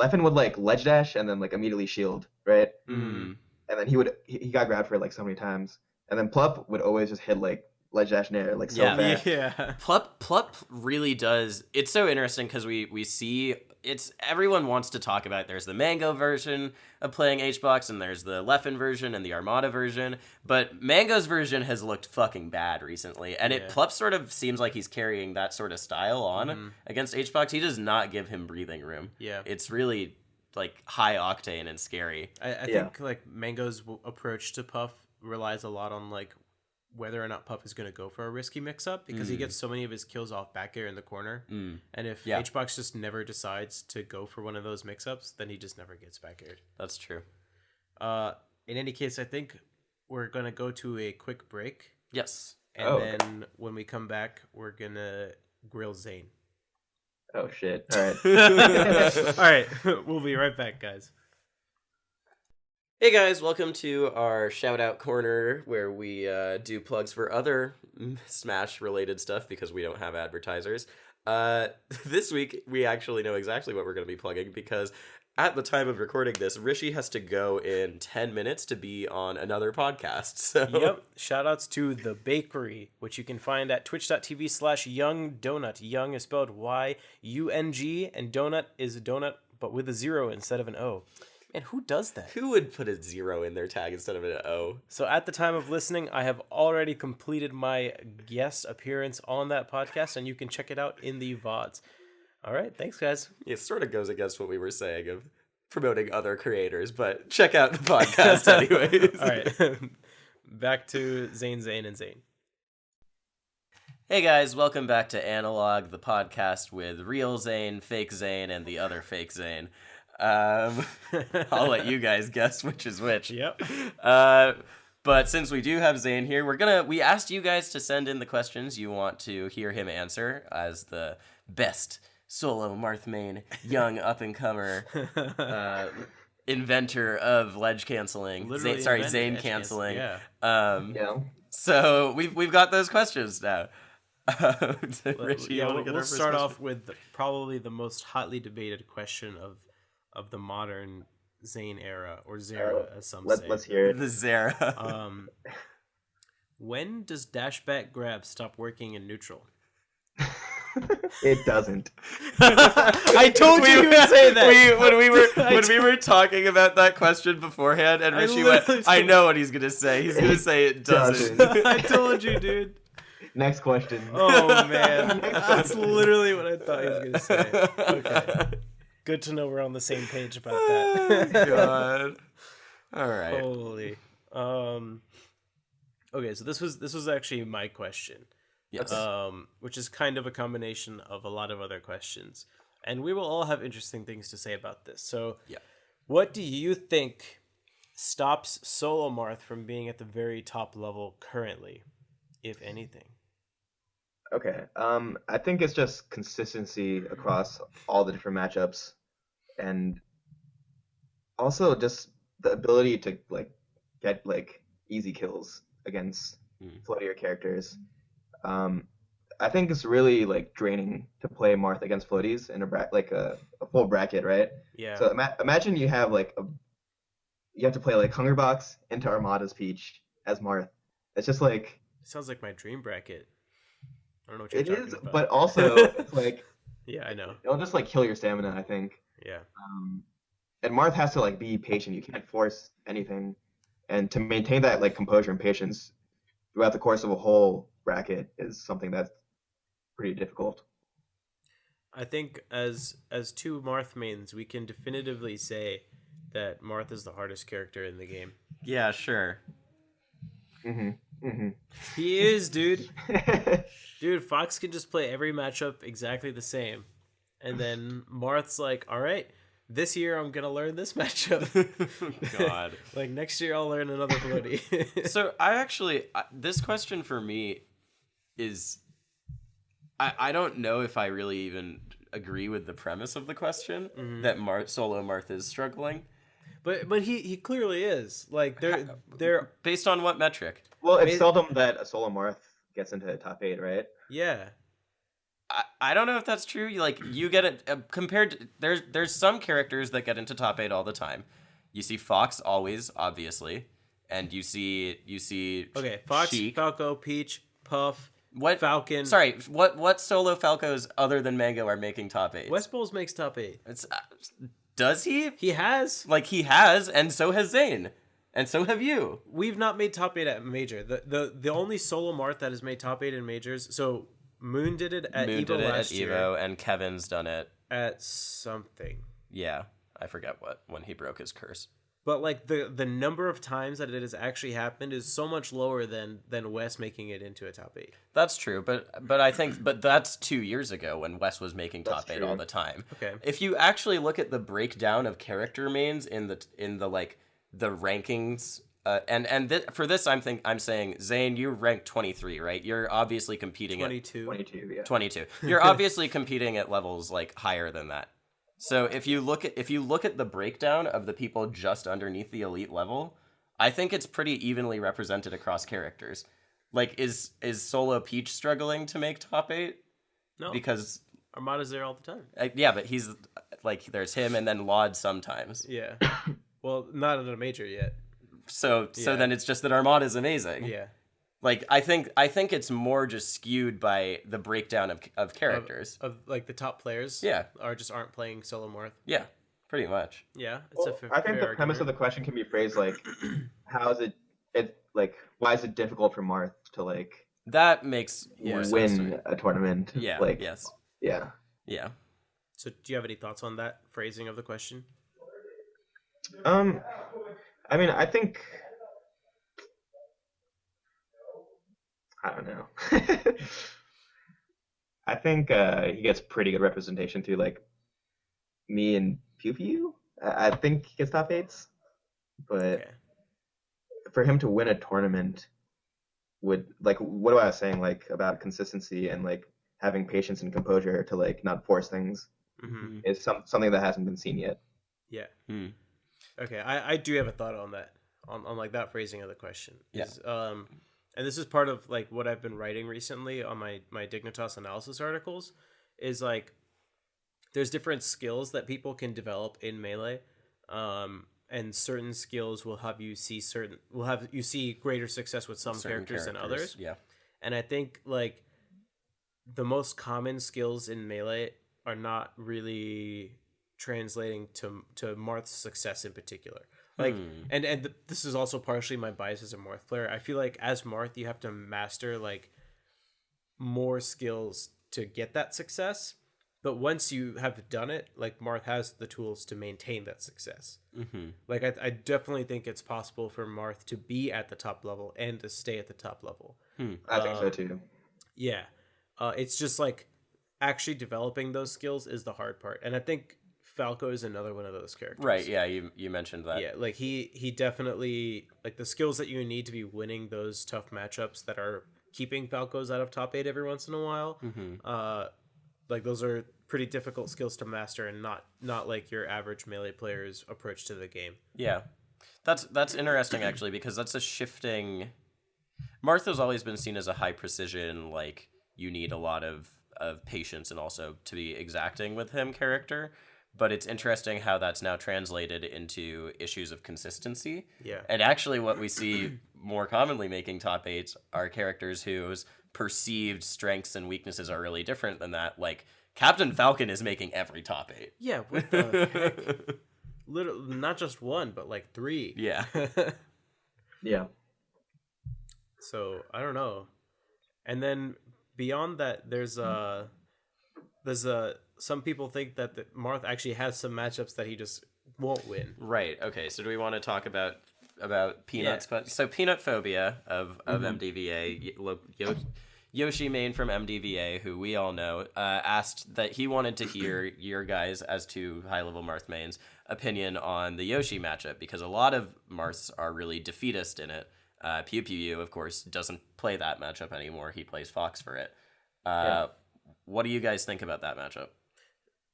Leffen would like ledge dash and then like immediately shield, right? Mm. And then he got grabbed for it like so many times. And then Plup would always just hit like ledge dash nair like so fast. Yeah. Plup really does. It's so interesting because we see it's everyone wants to talk about. There's the Mango version of playing H-box, and there's the Leffen version and the Armada version. But Mango's version has looked fucking bad recently, and Plup sort of seems like he's carrying that sort of style on against H-box. He does not give him breathing room. Yeah. It's really like high octane and scary. I think like Mango's approach to Puff relies a lot on like whether or not Puff is going to go for a risky mix-up because he gets so many of his kills off back air in the corner. And if H-box just never decides to go for one of those mix-ups, then he just never gets back aired. That's true. In any case, I think we're going to go to a quick break. Yes. And then when we come back, we're going to grill Zane. Oh shit. All right. All right. We'll be right back, guys. Hey guys, welcome to our shout out corner where we do plugs for other Smash related stuff because we don't have advertisers. This week we actually know exactly what we're going to be plugging because at the time of recording this, Rishi has to go in 10 minutes to be on another podcast. So Yep. Shout outs to The Bakery, which you can find at twitch.tv/YoungDonut. Young is spelled Y-U-N-G, and donut is a donut, but with a 0 instead of an O. Man, who does that? Who would put a 0 in their tag instead of an O? So at the time of listening, I have already completed my guest appearance on that podcast, and you can check it out in the VODs. All right, thanks, guys. It sort of goes against what we were saying of promoting other creators, but check out the podcast anyways. All right, back to Zane, and Zane. Hey guys, welcome back to Analog, the podcast with real Zane, fake Zane, and the other fake Zane. I'll let you guys guess which is which. Yep. But since we do have Zane here, we asked you guys to send in the questions you want to hear him answer as the best solo Marth main, young up-and-comer inventor of ledge canceling. Zane canceling. Yeah. Yeah. So we've got those questions now. Richie, We'll start off with probably the most hotly debated question of the modern Zane era, or Zera, as some say. Let's hear it. The Zera. When does dashback grab stop working in neutral? It doesn't. I told you would say that. When we were talking about that question beforehand, and Richie went, I know what he's gonna say. He's gonna say it doesn't. I told you, dude. Next question. Oh man, that's literally what I thought he was gonna say. Okay. Good to know we're on the same page about that. God. All right. Holy. Okay, so this was actually my question. Yes. Which is kind of a combination of a lot of other questions. And we will all have interesting things to say about this. So Yeah. What do you think stops solo Marth from being at the very top level currently, if anything? Okay. I think it's just consistency across all the different matchups, and also just the ability to like get like easy kills against floatier characters. Um, I think it's really like draining to play Marth against floaties in a full bracket, right? Yeah. So imagine you have you have to play like Hungerbox into Armada's Peach as Marth. It's just like Sounds like my dream bracket. I don't know what you're it talking is, about. but also it's like Yeah, I know. it'll just like kill your stamina, I think. Yeah. And Marth has to like be patient. You can't force anything, and to maintain that like composure and patience throughout the course of a whole bracket is something that's pretty difficult. I think as two Marth mains, we can definitively say that Marth is the hardest character in the game. Yeah, sure. He is, dude. Dude, Fox can just play every matchup exactly the same. And then Marth's like, all right, this year I'm going to learn this matchup. God. Like next year I'll learn another floaty. So this question for me is, I don't know if I really even agree with the premise of the question that solo Marth is struggling. But he clearly is. Like they're Based on what metric? Well, it's seldom that a solo Marth gets into top 8, right? yeah. I don't know if that's true. You get it compared to, there's some characters that get into top 8 all the time. You see Fox always, obviously, and you see Okay, Fox, Sheik. Falco, Peach, Puff, What Falcon. Sorry, what solo Falcos other than Mango are making top 8? West Bowls makes top 8. It's does he? He has. Like he has, and so has Zain, and so have you. We've not made top 8 at major. The only solo Marth that has made top 8 in majors. So Moon did it at Evo last year. Evo, and Kevin's done it At something. Yeah, I forget when he broke his curse. But like the number of times that it has actually happened is so much lower than Wes making it into a top 8. That's true, but I think that's 2 years ago when Wes was making top 8 all the time. Okay. If you actually look at the breakdown of character mains in the like the rankings, for this I'm saying Zane, you ranked 23, right? You're obviously competing 22. 22, yeah. 22. You're obviously competing at levels like higher than that. So if you look at the breakdown of the people just underneath the elite level, I think it's pretty evenly represented across characters. Like is Solo Peach struggling to make top 8? No. Because Armada's there all the time. yeah, but he's like there's him and then Laud sometimes. Yeah. Well, not at a major yet. So then it's just that Armada's amazing. Yeah. Like I think it's more just skewed by the breakdown of characters. Of like the top players. Yeah. Aren't playing solo Marth. Yeah, pretty much. Yeah. It's I think the premise of the question can be phrased like, how is it like why is it difficult for Marth to like That makes more sense to me. win a tournament? Yeah. Like Yes. yeah. Yeah. So do you have any thoughts on that phrasing of the question? I mean, I think I don't know. I think he gets pretty good representation through like me and Pew Pew. I think he gets top 8s, but Okay. for him to win a tournament would like what I was saying like about consistency and like having patience and composure to like not force things Mm-hmm. is something that hasn't been seen yet. Yeah. Hmm. Okay. I do have a thought on that. On like that phrasing of the question. Yeah. And this is part of like what I've been writing recently on my Dignitas analysis articles, is like there's different skills that people can develop in Melee, and certain skills will have you see greater success with some Certain characters than others. Yeah. And I think like the most common skills in Melee are not really translating to Marth's success in particular. Like, and this is also partially my bias as a Marth player. I feel like as Marth, you have to master like more skills to get that success. But once you have done it, like Marth has the tools to maintain that success. Mm-hmm. Like I definitely think it's possible for Marth to be at the top level and to stay at the top level. I think so too. Yeah. It's just like actually developing those skills is the hard part. And I think Falco is another one of those characters. Right, yeah, you mentioned that. Yeah, like he definitely, like, the skills that you need to be winning those tough matchups that are keeping Falcos out of top 8 every once in a while. Like, those are pretty difficult skills to master, and not like your average melee player's approach to the game. Yeah. That's interesting, actually, because that's a shifting... Martha's always been seen as a high precision, like, you need a lot of patience and also to be exacting with him character. But it's interesting how that's now translated into issues of consistency. Yeah. And actually what we see more commonly making top 8s are characters whose perceived strengths and weaknesses are really different than that. Like, Captain Falcon is making every top 8. Yeah, what the heck? Literally, not just one, but like 3. Yeah. Yeah. So, I don't know. And then beyond that, there's some people think that Marth actually has some matchups that he just won't win. Right. Okay. So do we want to talk about Peanuts? Yeah. So Peanut Phobia of MDVA, Yoshi main from MDVA, who we all know, asked that he wanted to hear your guys, as two high-level Marth mains, opinion on the Yoshi matchup, because a lot of Marths are really defeatist in it. Pew Pew, of course, doesn't play that matchup anymore. He plays Fox for it. What do you guys think about that matchup?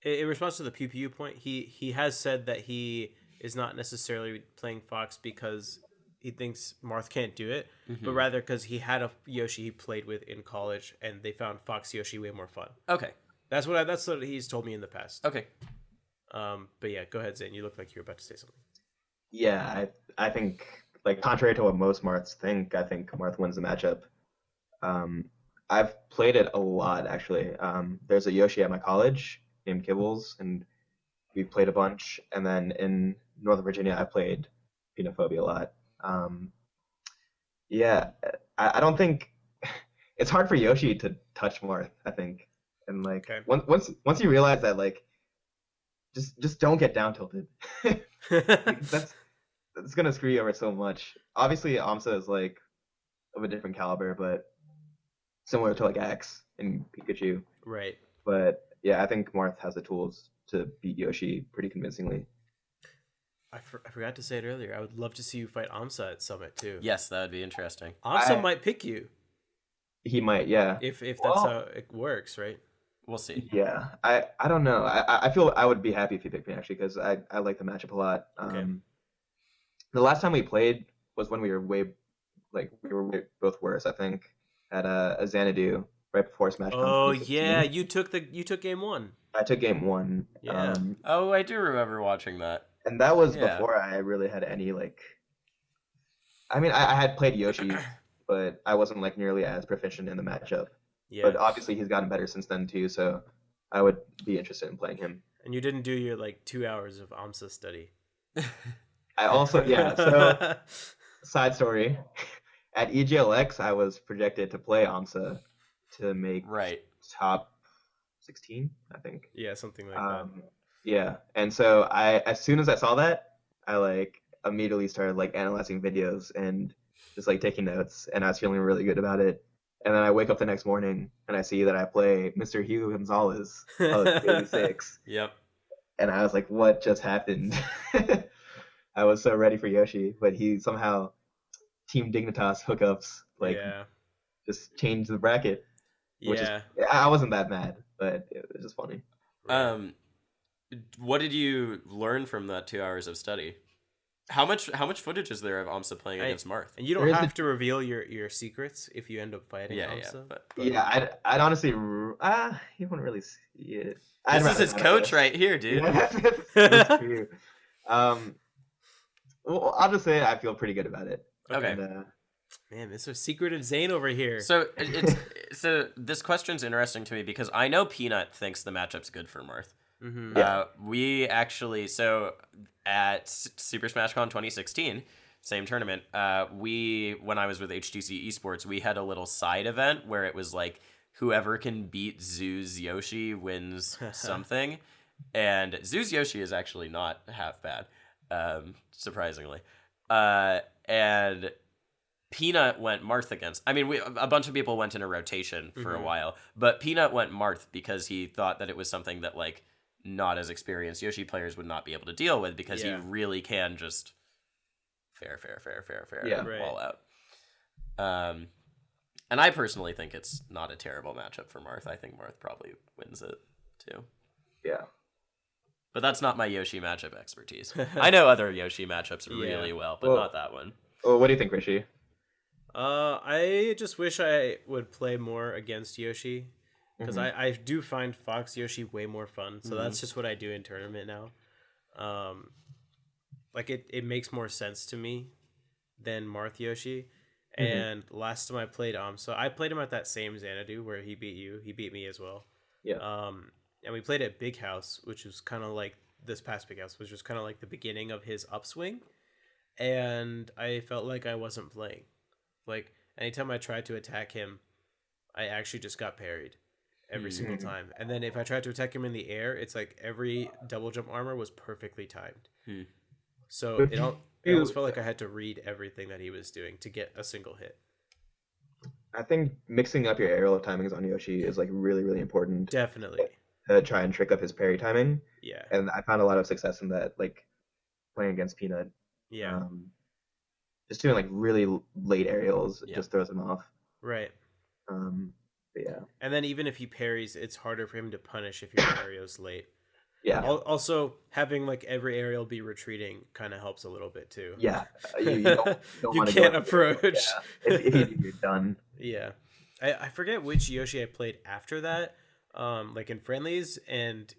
In response to the Pew Pew point, he has said that he is not necessarily playing Fox because he thinks Marth can't do it, but rather because he had a Yoshi he played with in college, and they found Fox Yoshi way more fun. Okay. That's what he's told me in the past. Okay. But yeah, go ahead, Zane. You look like you were about to say something. Yeah, I think, like, contrary to what most Marths think, I think Marth wins the matchup. I've played it a lot, actually. There's a Yoshi at my college named Kibbles, and we've played a bunch. And then in Northern Virginia, I played Peanut Phobia a lot. Yeah, I don't think it's hard for Yoshi to touch Marth, I think. And like, Okay. once you realize that, like, just don't get down tilted. That's gonna screw you over so much. Obviously, Amsa is like of a different caliber, but similar to like X and Pikachu. Right. But yeah, I think Marth has the tools to beat Yoshi pretty convincingly. I forgot to say it earlier. I would love to see you fight Amsa at Summit too. Yes, that would be interesting. Amsa might pick you He might, yeah. if that's Well, how it works, right? We'll see. Yeah, I don't know. I feel I would be happy if he picked me, actually, because I like the matchup a lot. Okay. The last time we played was when we were both worse, I think, at a Xanadu right before Smash. Oh 2016. yeah, you took game 1. I took game 1. Yeah. Oh, I do remember watching that. And that was Yeah. before I really had any, like... I mean, I had played Yoshi, but I wasn't like nearly as proficient in the matchup. Yeah. But obviously he's gotten better since then too, so I would be interested in playing him. And you didn't do your like 2 hours of Amsa study. I also, yeah, so side story. At EGLX, I was projected to play Amsa to make Right. top 16, I think. Yeah, something like that. Yeah, and so as soon as I saw that, I like immediately started like analyzing videos and just like taking notes, and I was feeling really good about it. And then I wake up the next morning and I see that I play Mr. Hugo Gonzalez of 86, Yep. and I was like, what just happened? I was so ready for Yoshi, but he somehow Team Dignitas hookups like yeah. just changed the bracket. Which Yeah. is, I wasn't that mad, but it was just funny. What did you learn from that 2 hours of study? How much footage is there of Amsa playing against Marth? And you don't There is have to reveal your secrets if you end up fighting Yeah, Amsa. but Yeah, I'd honestly, he wouldn't really see it. this is his coach right here, dude. That's true. Well, I'll just say I feel pretty good about it. Okay. And, Man, Mr. Secretive Zane over here. So so this question's interesting to me because I know Peanut thinks the matchup's good for Marth. Mm-hmm. We actually, so at Super Smash Con 2016, same tournament, when I was with HTC Esports, we had a little side event where it was like whoever can beat Zoo's Yoshi wins something. And Zoo's Yoshi is actually not half bad, surprisingly. And Peanut went Marth against. I mean, a bunch of people went in a rotation for a while, but Peanut went Marth because he thought that it was something that like not as experienced Yoshi players would not be able to deal with, because he really can just fair, wall out. And I personally think it's not a terrible matchup for Marth. I think Marth probably wins it too. Yeah. But that's not my Yoshi matchup expertise. I know other Yoshi matchups really well, but not that one. Well, what do you think, Rishi? I just wish I would play more against Yoshi, because I do find Fox Yoshi way more fun. So that's just what I do in tournament now. Like it makes more sense to me than Marth Yoshi. And last time I played so I played him at that same Xanadu where he beat you. He beat me as well. Yeah. And we played at Big House, which was kind of like this past Big House, which was kind of like the beginning of his upswing. And I felt like I wasn't playing. Like, anytime I tried to attack him, I actually just got parried every single time. And then if I tried to attack him in the air, it's like every double jump armor was perfectly timed. So it almost felt like I had to read everything that he was doing to get a single hit. I think mixing up your aerial timings on Yoshi is like really, really important. Definitely. To try and trick up his parry timing. Yeah. And I found a lot of success in that, like playing against Peanut. Yeah. Just doing like really late aerials just throws him off. Right. But yeah. And then even if he parries, it's harder for him to punish if your aerial's late. Yeah. Also, having like every aerial be retreating kind of helps a little bit too. Yeah. You don't you can't approach. Yeah. If you do, you're done. Yeah. I forget which Yoshi I played after that. Like in friendlies, and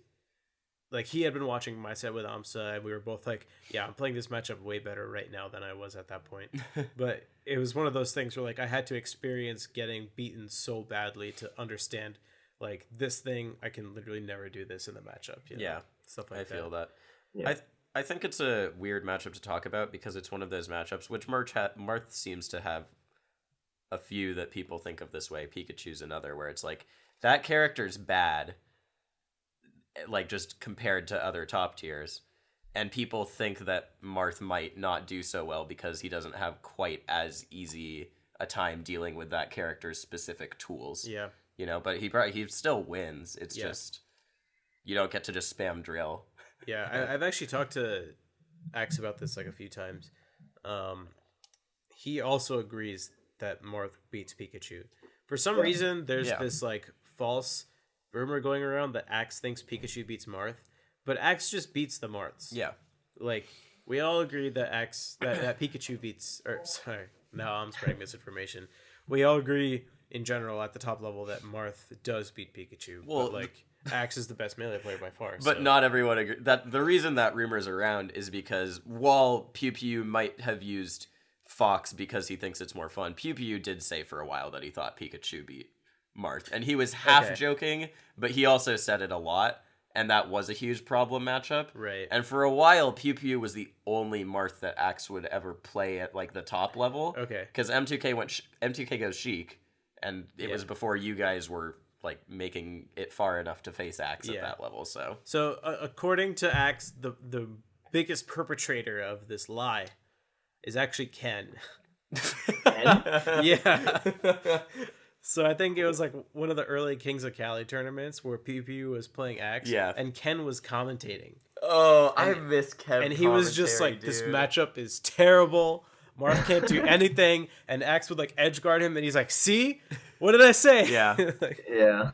like he had been watching my set with Amsa, and we were both like, yeah, I'm playing this matchup way better right now than I was at that point. But it was one of those things where like I had to experience getting beaten so badly to understand like this thing, I can literally never do this in the matchup. You know? Stuff like that. I feel that. Yeah. I think it's a weird matchup to talk about, because it's one of those matchups which Marth seems to have a few that people think of this way. Pikachu's another, where it's like, that character's bad, like just compared to other top tiers, and people think that Marth might not do so well because he doesn't have quite as easy a time dealing with that character's specific tools. Yeah. You know, but he still wins. It's just, you don't get to just spam drill. Yeah, I've actually talked to Axe about this like a few times. He also agrees that Marth beats Pikachu. For some reason, there's this like false rumor going around that Axe thinks Pikachu beats Marth, but Axe just beats the Marths. Yeah. Like, we all agree that that Pikachu beats, now I'm spreading misinformation. We all agree in general at the top level that Marth does beat Pikachu. Well, but like Axe is the best melee player by far. But not everyone agree. That the reason that rumor's around is because while Pew Pew might have used Fox because he thinks it's more fun, Pew Pew did say for a while that he thought Pikachu beat Marth, and he was half joking, but he also said it a lot, and that was a huge problem matchup. Right. And for a while, Pew Pew was the only Marth that Axe would ever play at like the top level. Okay. Because M2K goes Sheik, and it was before you guys were like making it far enough to face Axe at that level. So according to Axe, the biggest perpetrator of this lie is actually Ken. Ken? Yeah. So I think it was like one of the early Kings of Cali tournaments where Pew Pew was playing Axe, and Ken was commentating. Oh, I miss Ken. And he was just like, "This matchup is terrible. Marth can't do anything." And Axe would like edge guard him, and he's like, "See, what did I say?" Yeah, like, yeah.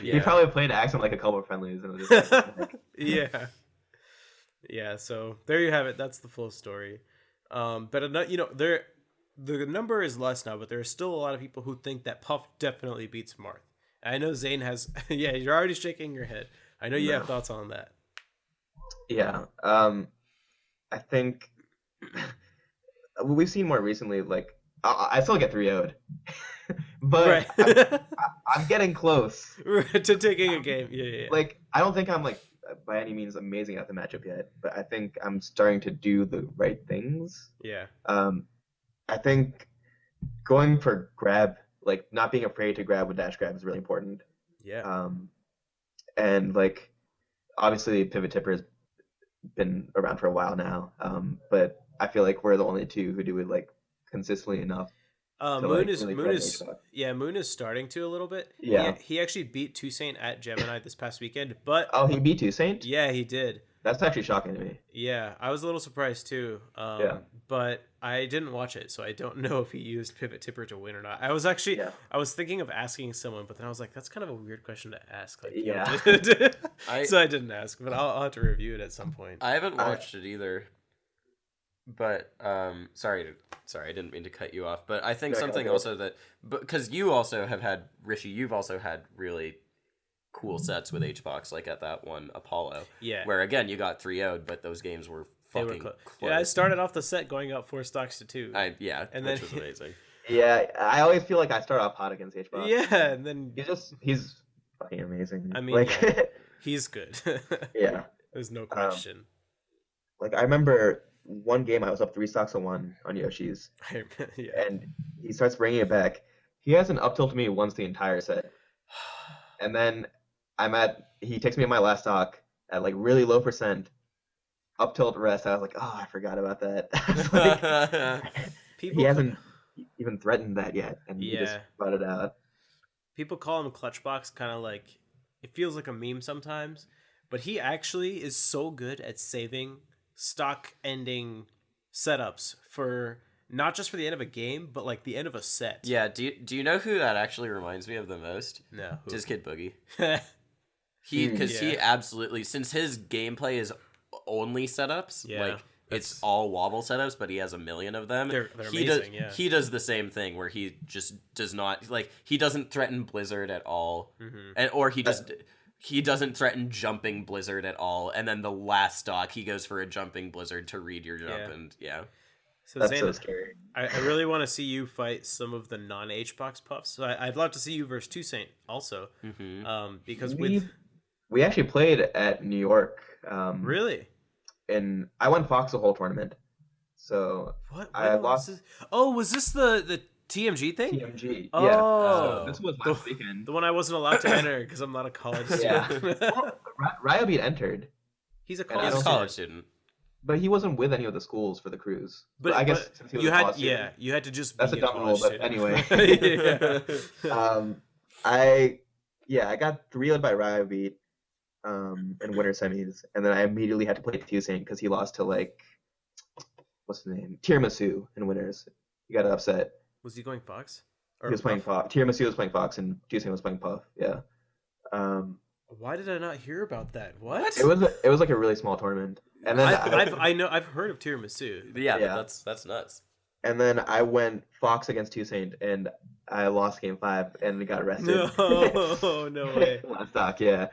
He probably played Axe in like a couple of friendlies, and it was just like, yeah. So there you have it. That's the full story. But you know, the number is less now, but there are still a lot of people who think that Puff definitely beats Marth. I know Zane has. Yeah, you're already shaking your head. I know you have thoughts on that. Yeah. I think we've seen more recently. Like, I still get 3-0'd, but I'm getting close to taking a game. Yeah. Like, I don't think I'm like by any means amazing at the matchup yet, but I think I'm starting to do the right things. Yeah. I think going for grab, like not being afraid to grab with dash grab is really important. Yeah. And like obviously pivot tipper has been around for a while now. But I feel like we're the only two who do it like consistently enough to Moon like is really Moon threaten is HBox. yeah, Moon is starting to a little bit. Yeah. He actually beat Toussaint at Gemini this past weekend, but Oh, he beat Saint. yeah, he did. That's actually shocking to me. Yeah, I was a little surprised too. Yeah. But I didn't watch it, so I don't know if he used pivot tipper to win or not. I Yeah. was thinking of asking someone, but then I was like, that's kind of a weird question to ask. Like, Yeah. So I didn't ask, but I'll have to review it at some point. I haven't watched it either. But sorry, I didn't mean to cut you off. But I think something also that, because you also have had, Rishi, you've also had really cool sets with HBox, like at that one Apollo. Yeah. Where again you got 3-0'd, but those games were fucking close. Yeah, I started off the set going up 4 stocks to 2. And then which was amazing. Yeah, I always feel like I start off hot against HBox. Yeah, and then He's fucking amazing. I mean, like, yeah, he's good. yeah. There's no question. Like I remember one game I was up 3 stocks to 1 on Yoshi's, Yeah. and he starts bringing it back. He hasn't up tilted me once the entire set, and then he takes me in my last stock at like really low percent, up tilt rest. I was like, oh, I forgot about that. He hasn't even threatened that yet, and he just brought it out. People call him Clutchbox, kind of like, it feels like a meme sometimes, but he actually is so good at saving stock ending setups for not just for the end of a game, but like the end of a set. Yeah, do you know who that actually reminds me of the most? No. Just Kid Boogie. He absolutely, since his gameplay is only setups, like it's all wobble setups, but he has a million of them. They're amazing, He does the same thing where he just does not, like, he doesn't threaten Blizzard at all, or he doesn't threaten jumping Blizzard at all, and then the last stock he goes for a jumping Blizzard to read your jump, and So That's Zane, so scary. I really want to see you fight some of the non-HBox puffs. So I'd love to see you versus Toussaint also, because we actually played at New York. Really? And I won Fox the whole tournament. So I lost. Was this the TMG thing? TMG. Oh, yeah. So this was last weekend. The one I wasn't allowed to enter because I'm not a college student. Well, Ryobeat entered. He's a college student. But he wasn't with any of the schools for the cruise. But I guess since he was you had to just. That's be a dumb rule, but anyway. I got 3-0'd by Ryobeat in winter semis, and then I immediately had to play Toussaint because he lost to like what's the name? Tiramisu in winners. He got upset. Was he going Fox? He was playing Fox. Tiramisu was playing Fox, and Toussaint was playing Puff. Yeah. Why did I not hear about that? What? It was like a really small tournament, and then I've heard of Tiramisu. Yeah, but that's nuts. And then I went Fox against Toussaint, and I lost game 5 and got arrested. No way. Last stock, yeah.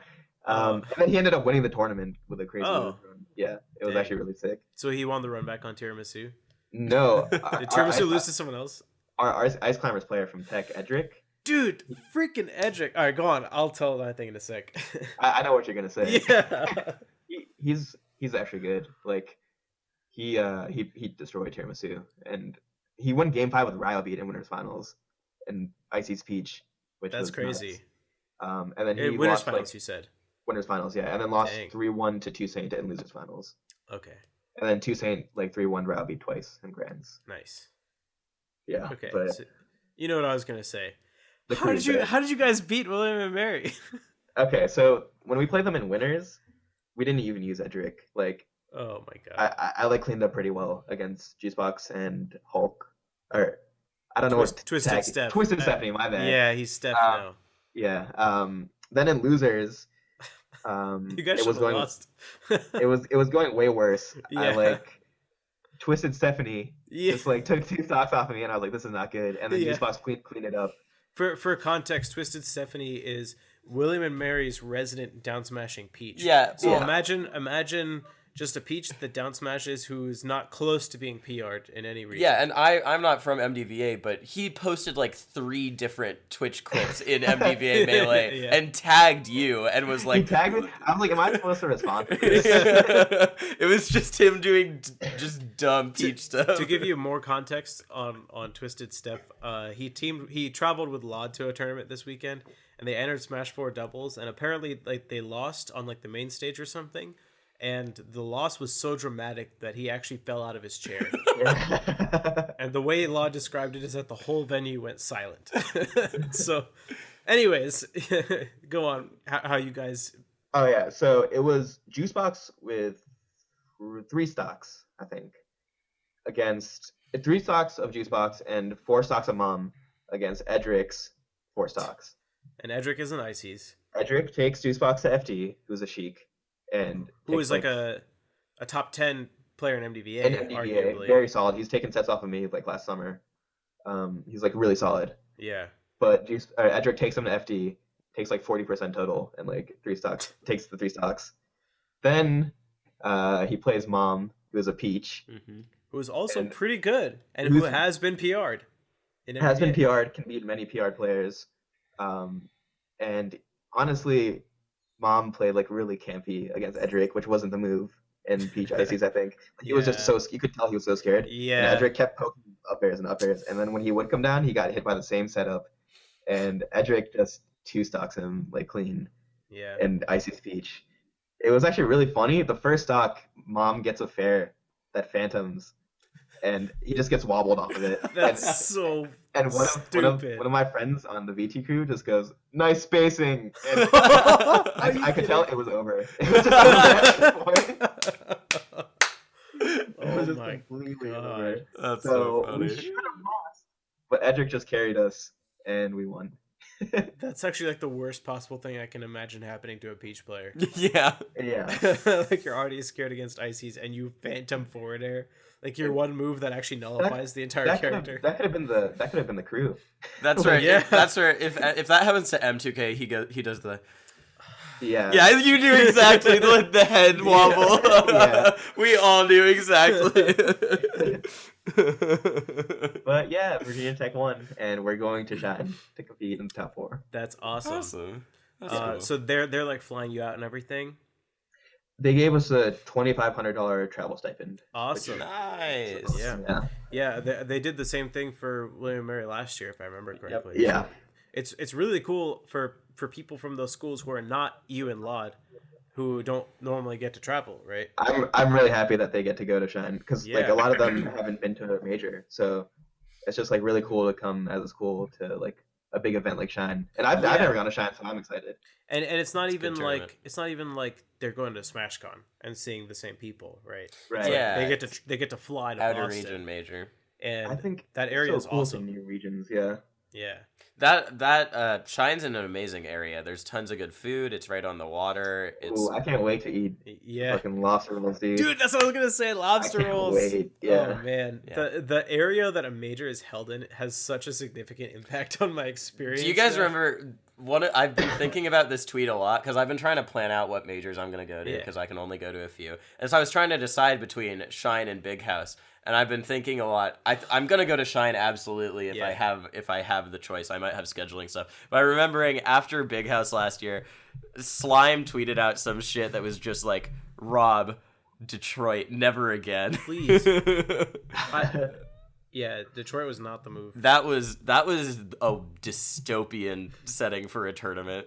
And then he ended up winning the tournament with a crazy run. Yeah, it was actually really sick. So he won the run back on Tiramisu? No. Did Tiramisu lose to someone else? Our Ice Climbers player from Tech, Edric. Dude, freaking Edric. All right, go on. I'll tell that thing in a sec. I know what you're going to say. Yeah. He's actually good. Like, he destroyed Tiramisu. And he won game 5 with Ryobeat in Winners Finals and Icy's Peach, which That's was crazy. Nuts. And then he Winners lost, Finals, you said? Winners Finals, yeah. And then lost 3-1 to Toussaint in Losers Finals. Okay. And then Toussaint, like, 3-1 Ryobeat twice in Grands. Nice. Yeah. Okay. But so, you know what I was gonna say? How did you guys beat William and Mary? Okay, so when we played them in winners, we didn't even use Edric. Like, oh my god. I like cleaned up pretty well against Juicebox and Hulk. Or I don't know what Twisted Steph. Twisted Stephanie, my bad. Yeah, he's Steph now. Yeah. Then in losers, you guys it was going lost. it was going way worse. Yeah. I like Twisted Stephanie just like took 2 stocks off of me, and I was like, this is not good. And then Juicebox cleaned it up. For context, Twisted Stephanie is William and Mary's resident down smashing Peach. Yeah. So imagine just a Peach that down smashes who's not close to being PR'd in any region. Yeah, and I'm not from MDVA, but he posted like 3 different Twitch clips in MDVA Melee and tagged you and was like... He tagged me? I was like, am I supposed to respond to this? It was just him doing just dumb Peach stuff. To give you more context on Twisted Steph, he traveled with Lod to a tournament this weekend, and they entered Smash 4 doubles, and apparently like they lost on like the main stage or something. and the loss was so dramatic that he actually fell out of his chair. Yeah. And the way Law described it is that the whole venue went silent. So, anyways, go on. How you guys? Oh yeah, so it was juice box with 3 stocks, I think, against 3 stocks of juice box and 4 stocks of mom against Edric's 4 stocks. And Edric is an Ices, Edric takes juice box to FD, who's a Sheik, and who takes, is like a top 10 player in MDVA, in MDVA, arguably. very solid. He's taken sets off of me like last summer. He's like really solid. Yeah. But Edric takes him to FD, takes like 40% total, and like 3 stocks, takes the 3 stocks. Then he plays Mom, who is a peach. Who is also And pretty good, and who has been PR'd. Has been PR'd, can beat many PR'd players. And honestly, Mom played like really campy against Edric, which wasn't the move in Peach Ices, I think. He was just so, you could tell he was so scared. Yeah. And Edric kept poking up airs and up airs. And then when he would come down, he got hit by the same setup. And Edric just 2 stocks him like clean. Yeah. And Ices Peach. It was actually really funny. The first stock, Mom gets a fair that phantoms, and he just gets wobbled off of it. That's so And one stupid. of my friends on the VT crew just goes, "Nice spacing." And I could tell it was over. It was just over at that point. It was just completely over. That's so funny. We should have lost, but Edric just carried us, and we won. That's actually like the worst possible thing I can imagine happening to a Peach player. Yeah. Yeah. Like you're already scared against Ices, and you phantom forward air. Like your one move that actually nullifies the entire character. That could have been the crew. That's right. Yeah. That's where if that happens to M2K, he does the. Yeah. Yeah, you do exactly the head wobble. Yeah. We all do exactly. But yeah, Virginia Tech won, and we're going to Shine to compete in the top 4. That's awesome. Awesome. That's cool. So they're like flying you out and everything. They gave us a $2,500 travel stipend. Awesome. Nice. Yeah. They did the same thing for William & Mary last year, if I remember correctly. Yeah. It's really cool for people from those schools who are not you and Laud, who don't normally get to travel, right? I'm really happy that they get to go to Shine, because like Yeah. a lot of them haven't been to a major, so it's just like really cool to come as a school to like a big event like Shine. And I've never gone to Shine, so I'm excited. And it's not It's a even good like they're going to SmashCon and seeing the same people, right? Right. Yeah. They get to fly to Outer Boston, region major. and I think that area is so cool awesome. seeing new regions. Yeah. Yeah. That Shine's in an amazing area. There's tons of good food. It's right on the water. It's Ooh, I can't wait to eat Yeah. fucking lobster rolls, dude. Dude, that's what I was gonna say. Lobster I can't rolls. wait. Yeah. Oh man, Yeah. the area that a major is held in has such a significant impact on my experience. Do you guys there. remember I've been thinking about this tweet a lot because I've been trying to plan out what majors I'm going to go to Yeah. because I can only go to a few. And so I was trying to decide between Shine and Big House. And I've been thinking a lot. I'm going to go to Shine absolutely if I have the choice. I might have scheduling stuff. But I'm remembering after Big House last year, Slime tweeted out some shit that was just like, Rob, Detroit, never again. Please. Yeah, Detroit was not the move. That was a dystopian setting for a tournament.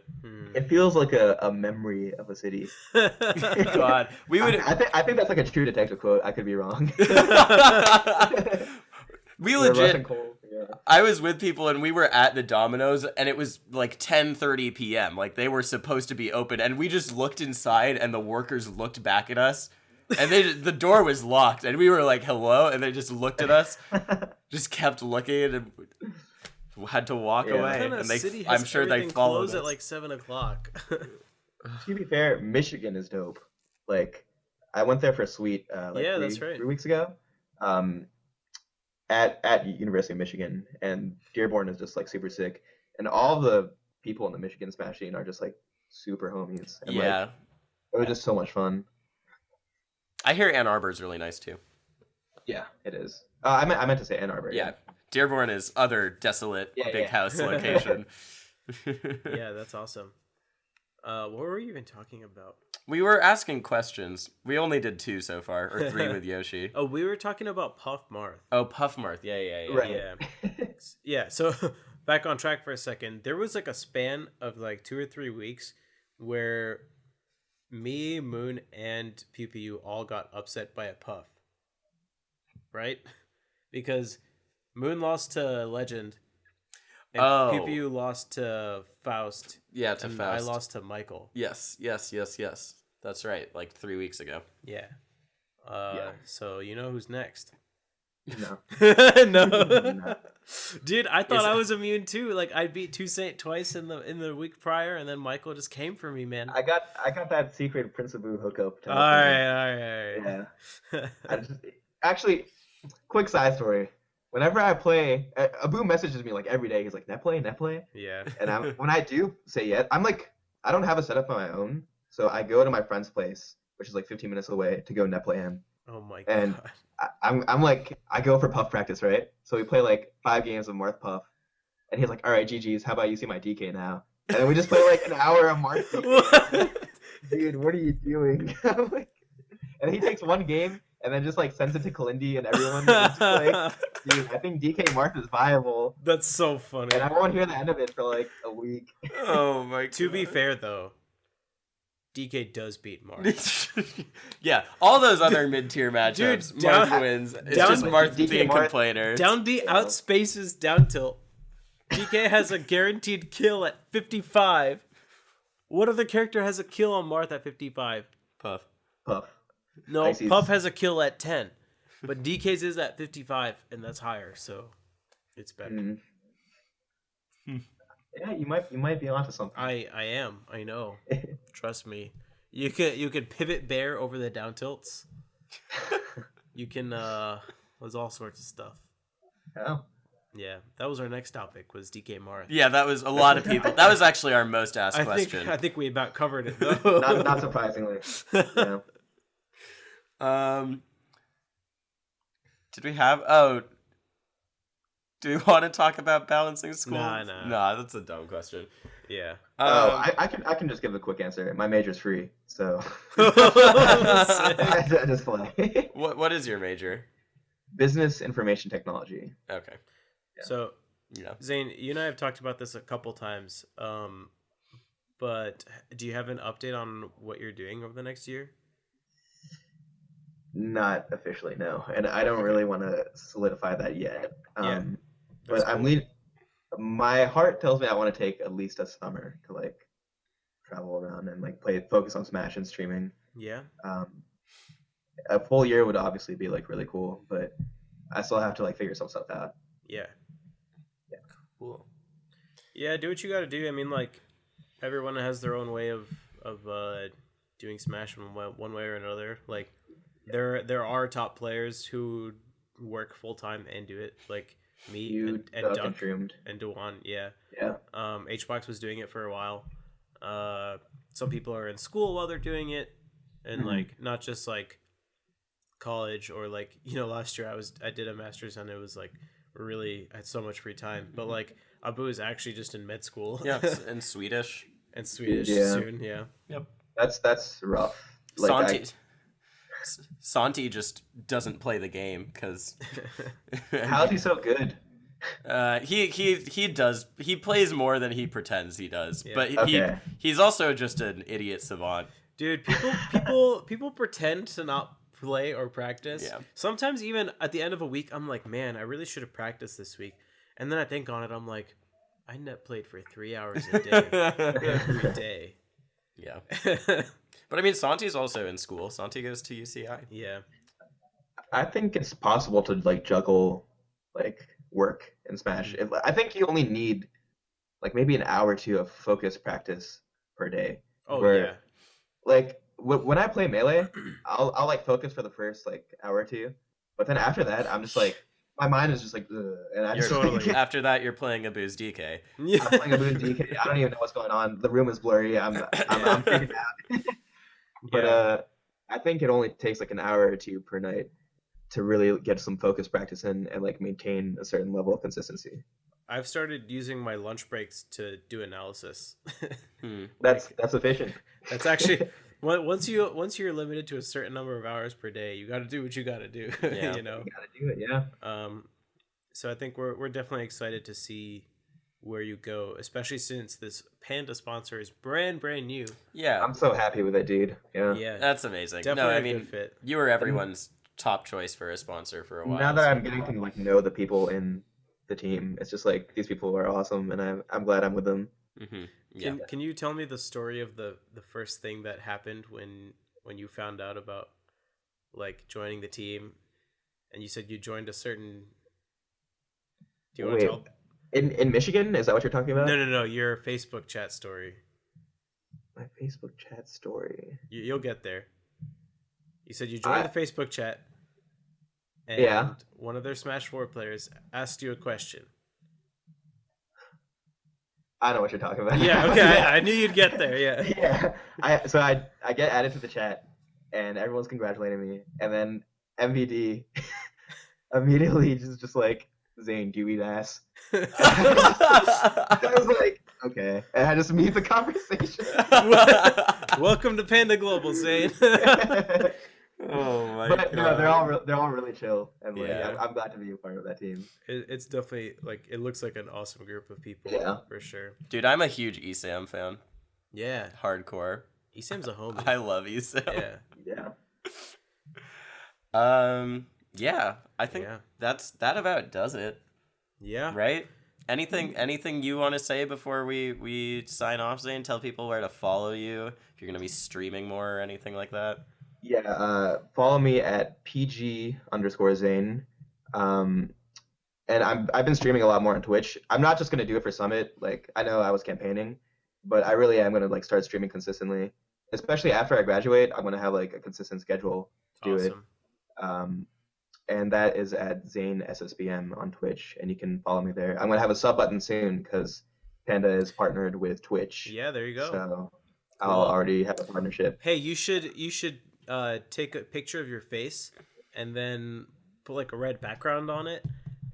It feels like a memory of a city. God, we would. I think that's like a true detective quote. I could be wrong. We We're legit. Russian cold, yeah. I was with people and we were at the Domino's and it was like 10:30 p.m. Like they were supposed to be open and we just looked inside and the workers looked back at us and the door was locked and we were like hello and they just looked at us, just kept looking and had to walk Yeah. away. What kind of And they, city has I'm sure they everything followed closed us. at like 7:00. To be fair, Michigan is dope. Like, I went there for a suite Yeah, that's right. 3 weeks ago. At University of Michigan, and Dearborn is just like super sick, and all the people in the Michigan Smash scene are just like super homies. And, Yeah, like, it was just so much fun. I hear Ann Arbor is really nice too. Yeah, it is. I meant to say Ann Arbor. Yeah, Dearborn is other desolate big house location. Yeah, that's awesome. What were we even talking about? We were asking questions. We only did 2 so far, or 3 with Yoshi. Oh, we were talking about Puff Marth. Oh, Puff Marth. Yeah. Right. Yeah. Yeah, so back on track for a second. There was like a span of like 2 or 3 weeks where me, Moon, and Pew Pew all got upset by a puff, right? Because Moon lost to Legend, and Pew Pew lost to Faust. Yeah, to and Faust. I lost to Michael. Yes. That's right. Like 3 weeks ago. Yeah. Yeah. So you know who's next? No. No. No. Dude, I thought Is- I was immune too. Like I beat Two Saint twice in the week prior, and then Michael just came for me, man. I got that secret Prince Abu hookup. All right. Yeah. Actually, quick side story. Whenever I play, Abu messages me like every day. He's like, "Net play," Yeah. and when I do say yes, I'm like, I don't have a setup on my own, so I go to my friend's place, which is like 15 minutes away, to go net play him. Oh my And god. I'm like, I go for puff practice, right? So we play like 5 games of Marth puff, and he's like, "All right, GG's. How about you see my DK now?" And then we just play like an hour of Marth DK. Dude, what are you doing? I'm like, and he takes one game and then just like sends it to Kalindi and everyone. And it's just like, dude, I think DK Marth is viable, That's so funny. and I won't hear the end of it for like a week. Oh my god. To be fair though, DK does beat Marth. Yeah, all those other mid-tier matchups, Dude, Marth down- wins. It's down- just Marth DK being Marth- complainer. Down B outspaces down tilt. DK has a guaranteed kill at 55. What other character has a kill on Marth at 55? Puff. Puff. No, Icy's- Puff has a kill at 10. But DK's is at 55, and that's higher, so it's better. Mm. Yeah, you might be onto something. I am. I know. Trust me. You could pivot bear over the down tilts. You can there's all sorts of stuff. Oh. Yeah, that was our next topic was DK Marth. Yeah, that was a lot of people. That was actually our most asked question. I think we about covered it though. Not surprisingly. Yeah. Did we have? Oh, do we want to talk about balancing school? Nah. That's a dumb question. Yeah. I can just give a quick answer. My major's free, so I just play. What is your major? Business information technology. Okay. So, Yeah. Zane, you and I have talked about this a couple times. But do you have an update on what you're doing over the next year? Not officially, no, and I don't really want to solidify that yet. Yeah, But cool. I'm leading. My heart tells me I want to take at least a summer to like travel around and like focus on Smash and streaming. Yeah. A full year would obviously be like really cool, but I still have to like figure some stuff out. Yeah. Cool. Yeah, do what you got to do. I mean, like, everyone has their own way of doing Smash in one way or another. Like, there are top players who work full time and do it. Like me You and Duck Duck and Shroomed. and Dewan. Yeah. Yeah. HBox was doing it for a while. Some people are in school while they're doing it, and like not just like college or like last year I did a master's and it was like I had so much free time. But like Abu is actually just in med school. Yeah, and Swedish. and Swedish Yeah. soon. Yeah. Yep. That's rough. Like, Santi just doesn't play the game because how's he so good? he does. He plays more than he pretends he does. Yeah. But Okay. he's also just an idiot savant. Dude, people pretend to not play or practice. Yeah. Sometimes even at the end of a week, I'm like, man, I really should have practiced this week. And then I think on it, I'm like, I net played for 3 hours a day every day. Yeah. But I mean, Santi's also in school. Santi goes to UCI. Yeah. I think it's possible to like juggle like work and Smash. I think you only need like maybe an hour or two of focused practice per day. Oh Where, yeah. Like when I play Melee, I'll like focus for the first like hour or two, but then after that, I'm just like my mind is just like, ugh, and I just Totally. After that, you're playing Abu's DK. Yeah. I'm playing a Boon DK. I don't even know what's going on. The room is blurry. I'm freaking out. But I think it only takes like an hour or two per night to really get some focus practice in and like maintain a certain level of consistency. I've started using my lunch breaks to do analysis. That's efficient. That's actually once you're limited to a certain number of hours per day, you got to do what you got to do. Yeah. You gotta do it, yeah. So I think we're definitely excited to see where you go, especially since this Panda sponsor is brand new. Yeah, I'm so happy with it, dude. Yeah. Yeah, that's amazing. definitely No, I a mean, good fit. you were everyone's top choice for a sponsor for a while. Now that so- I'm getting to like know the people in the team, it's just like these people are awesome, and I'm glad I'm with them. Mhm. Yeah. Can you tell me the story of the first thing that happened when you found out about like joining the team, and you said you joined a certain. Do you want to Wait, tell? in Michigan, is that what you're talking about? No. Your Facebook chat story. My Facebook chat story. You'll get there. You said you joined I- the Facebook chat, and Yeah. one of their Smash 4 players asked you a question. I know what you're talking about. Yeah, okay, I knew you'd get there. Yeah. Yeah. I get added to the chat, and everyone's congratulating me, and then MVD immediately is just like, Zane, do you eat ass? I was like, okay, and I just mute the conversation. Welcome to Panda Global, Zane. Oh my But god. no, they're all really chill, and like Yeah. I'm glad to be a part of that team. It's definitely like it looks like an awesome group of people. Yeah. For sure. Dude, I'm a huge ESAM fan. Yeah, Hardcore. Esam's a homie. I love ESAM. Yeah. Yeah. Yeah, I think Yeah. that about does it, Yeah. right? Anything you want to say before we sign off, Zane? Tell people where to follow you, if you're gonna be streaming more or anything like that. Yeah. Follow me at PG_Zane. And I've been streaming a lot more on Twitch. I'm not just gonna do it for Summit. Like I know I was campaigning, but I really am gonna like start streaming consistently. Especially after I graduate, I'm gonna have like a consistent schedule to do it. Awesome. And that is at Zane SSBM on Twitch, and you can follow me there. I'm gonna have a sub button soon because Panda is partnered with Twitch. Yeah, there you go. So I'll already have a partnership. Hey, you should take a picture of your face and then put like a red background on it,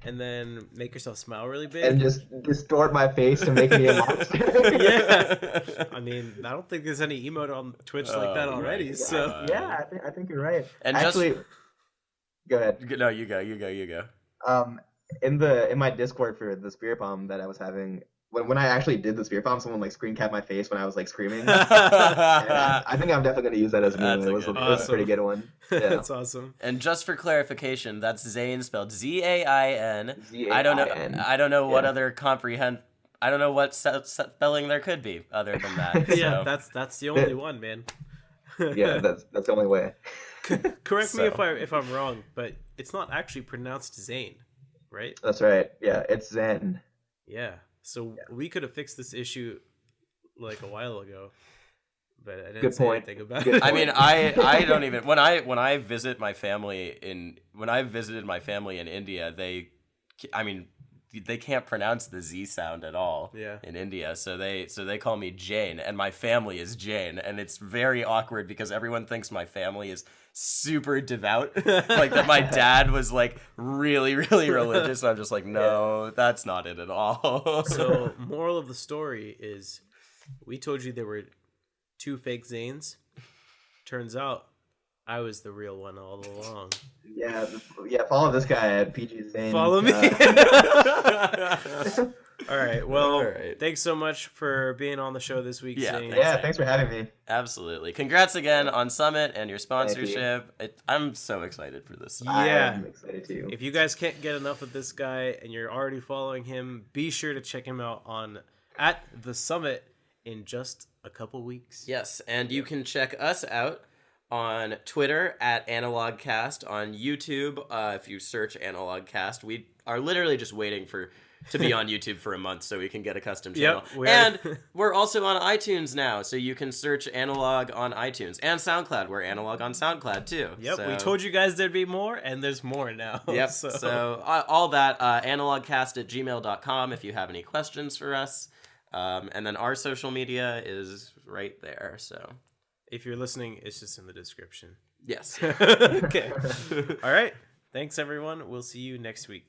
and then make yourself smile really big. And just distort my face to make me a monster. Yeah. I mean, I don't think there's any emote on Twitch like that Oh my already. God. So Yeah, I think you're right. And Actually, go ahead. No, you go. In my Discord for the Spirit Bomb that I was having, when I actually did the Spirit Bomb, someone like screen capped my face when I was like screaming. And I think I'm definitely gonna use that as a meme. That's a It was good a one. pretty good one. Yeah. that's awesome. And just for clarification, that's Zane spelled Zain. Zain. I don't know what Yeah. other I don't know what spelling there could be other than that. Yeah, so. that's the only one, man. Yeah, that's the only way. Correct me So. if I'm wrong, but it's not actually pronounced Zane, right? That's right. Yeah, it's Zen. Yeah. So we could have fixed this issue like a while ago, but I didn't Good say point. anything about Good it. I mean, I don't even when I visit my family when I visited my family in India, they can't pronounce the Z sound at all. Yeah. In India, so they call me Jane, and my family is Jane, and it's very awkward because everyone thinks my family is super devout, like that my dad was like really religious. And I'm just like, no, that's not it at all. So, moral of the story is, we told you there were two fake Zanes. Turns out, I was the real one all along. Yeah. Follow this guy at PG Zane. Follow me. All right. Well, All right. thanks so much for being on the show this week, Yeah, Zane. Yeah, thanks for having me. Absolutely. Congrats again on Summit and your sponsorship. I'm so excited for this. Yeah. I'm excited too. If you guys can't get enough of this guy and you're already following him, be sure to check him out at the Summit in just a couple weeks. Yes, and you can check us out on Twitter at analogcast, on YouTube if you search analogcast. We are literally just waiting to be on YouTube for a month so we can get a custom channel. Yep, and we're also on iTunes now, so you can search Analog on iTunes. And SoundCloud. We're Analog on SoundCloud too. Yep, so. we told you guys there'd be more, and there's more now. Yep, so all that, analogcast@gmail.com if you have any questions for us. And then our social media is right there, so... If you're listening, it's just in the description. Yes. Okay. All right. Thanks, everyone. We'll see you next week.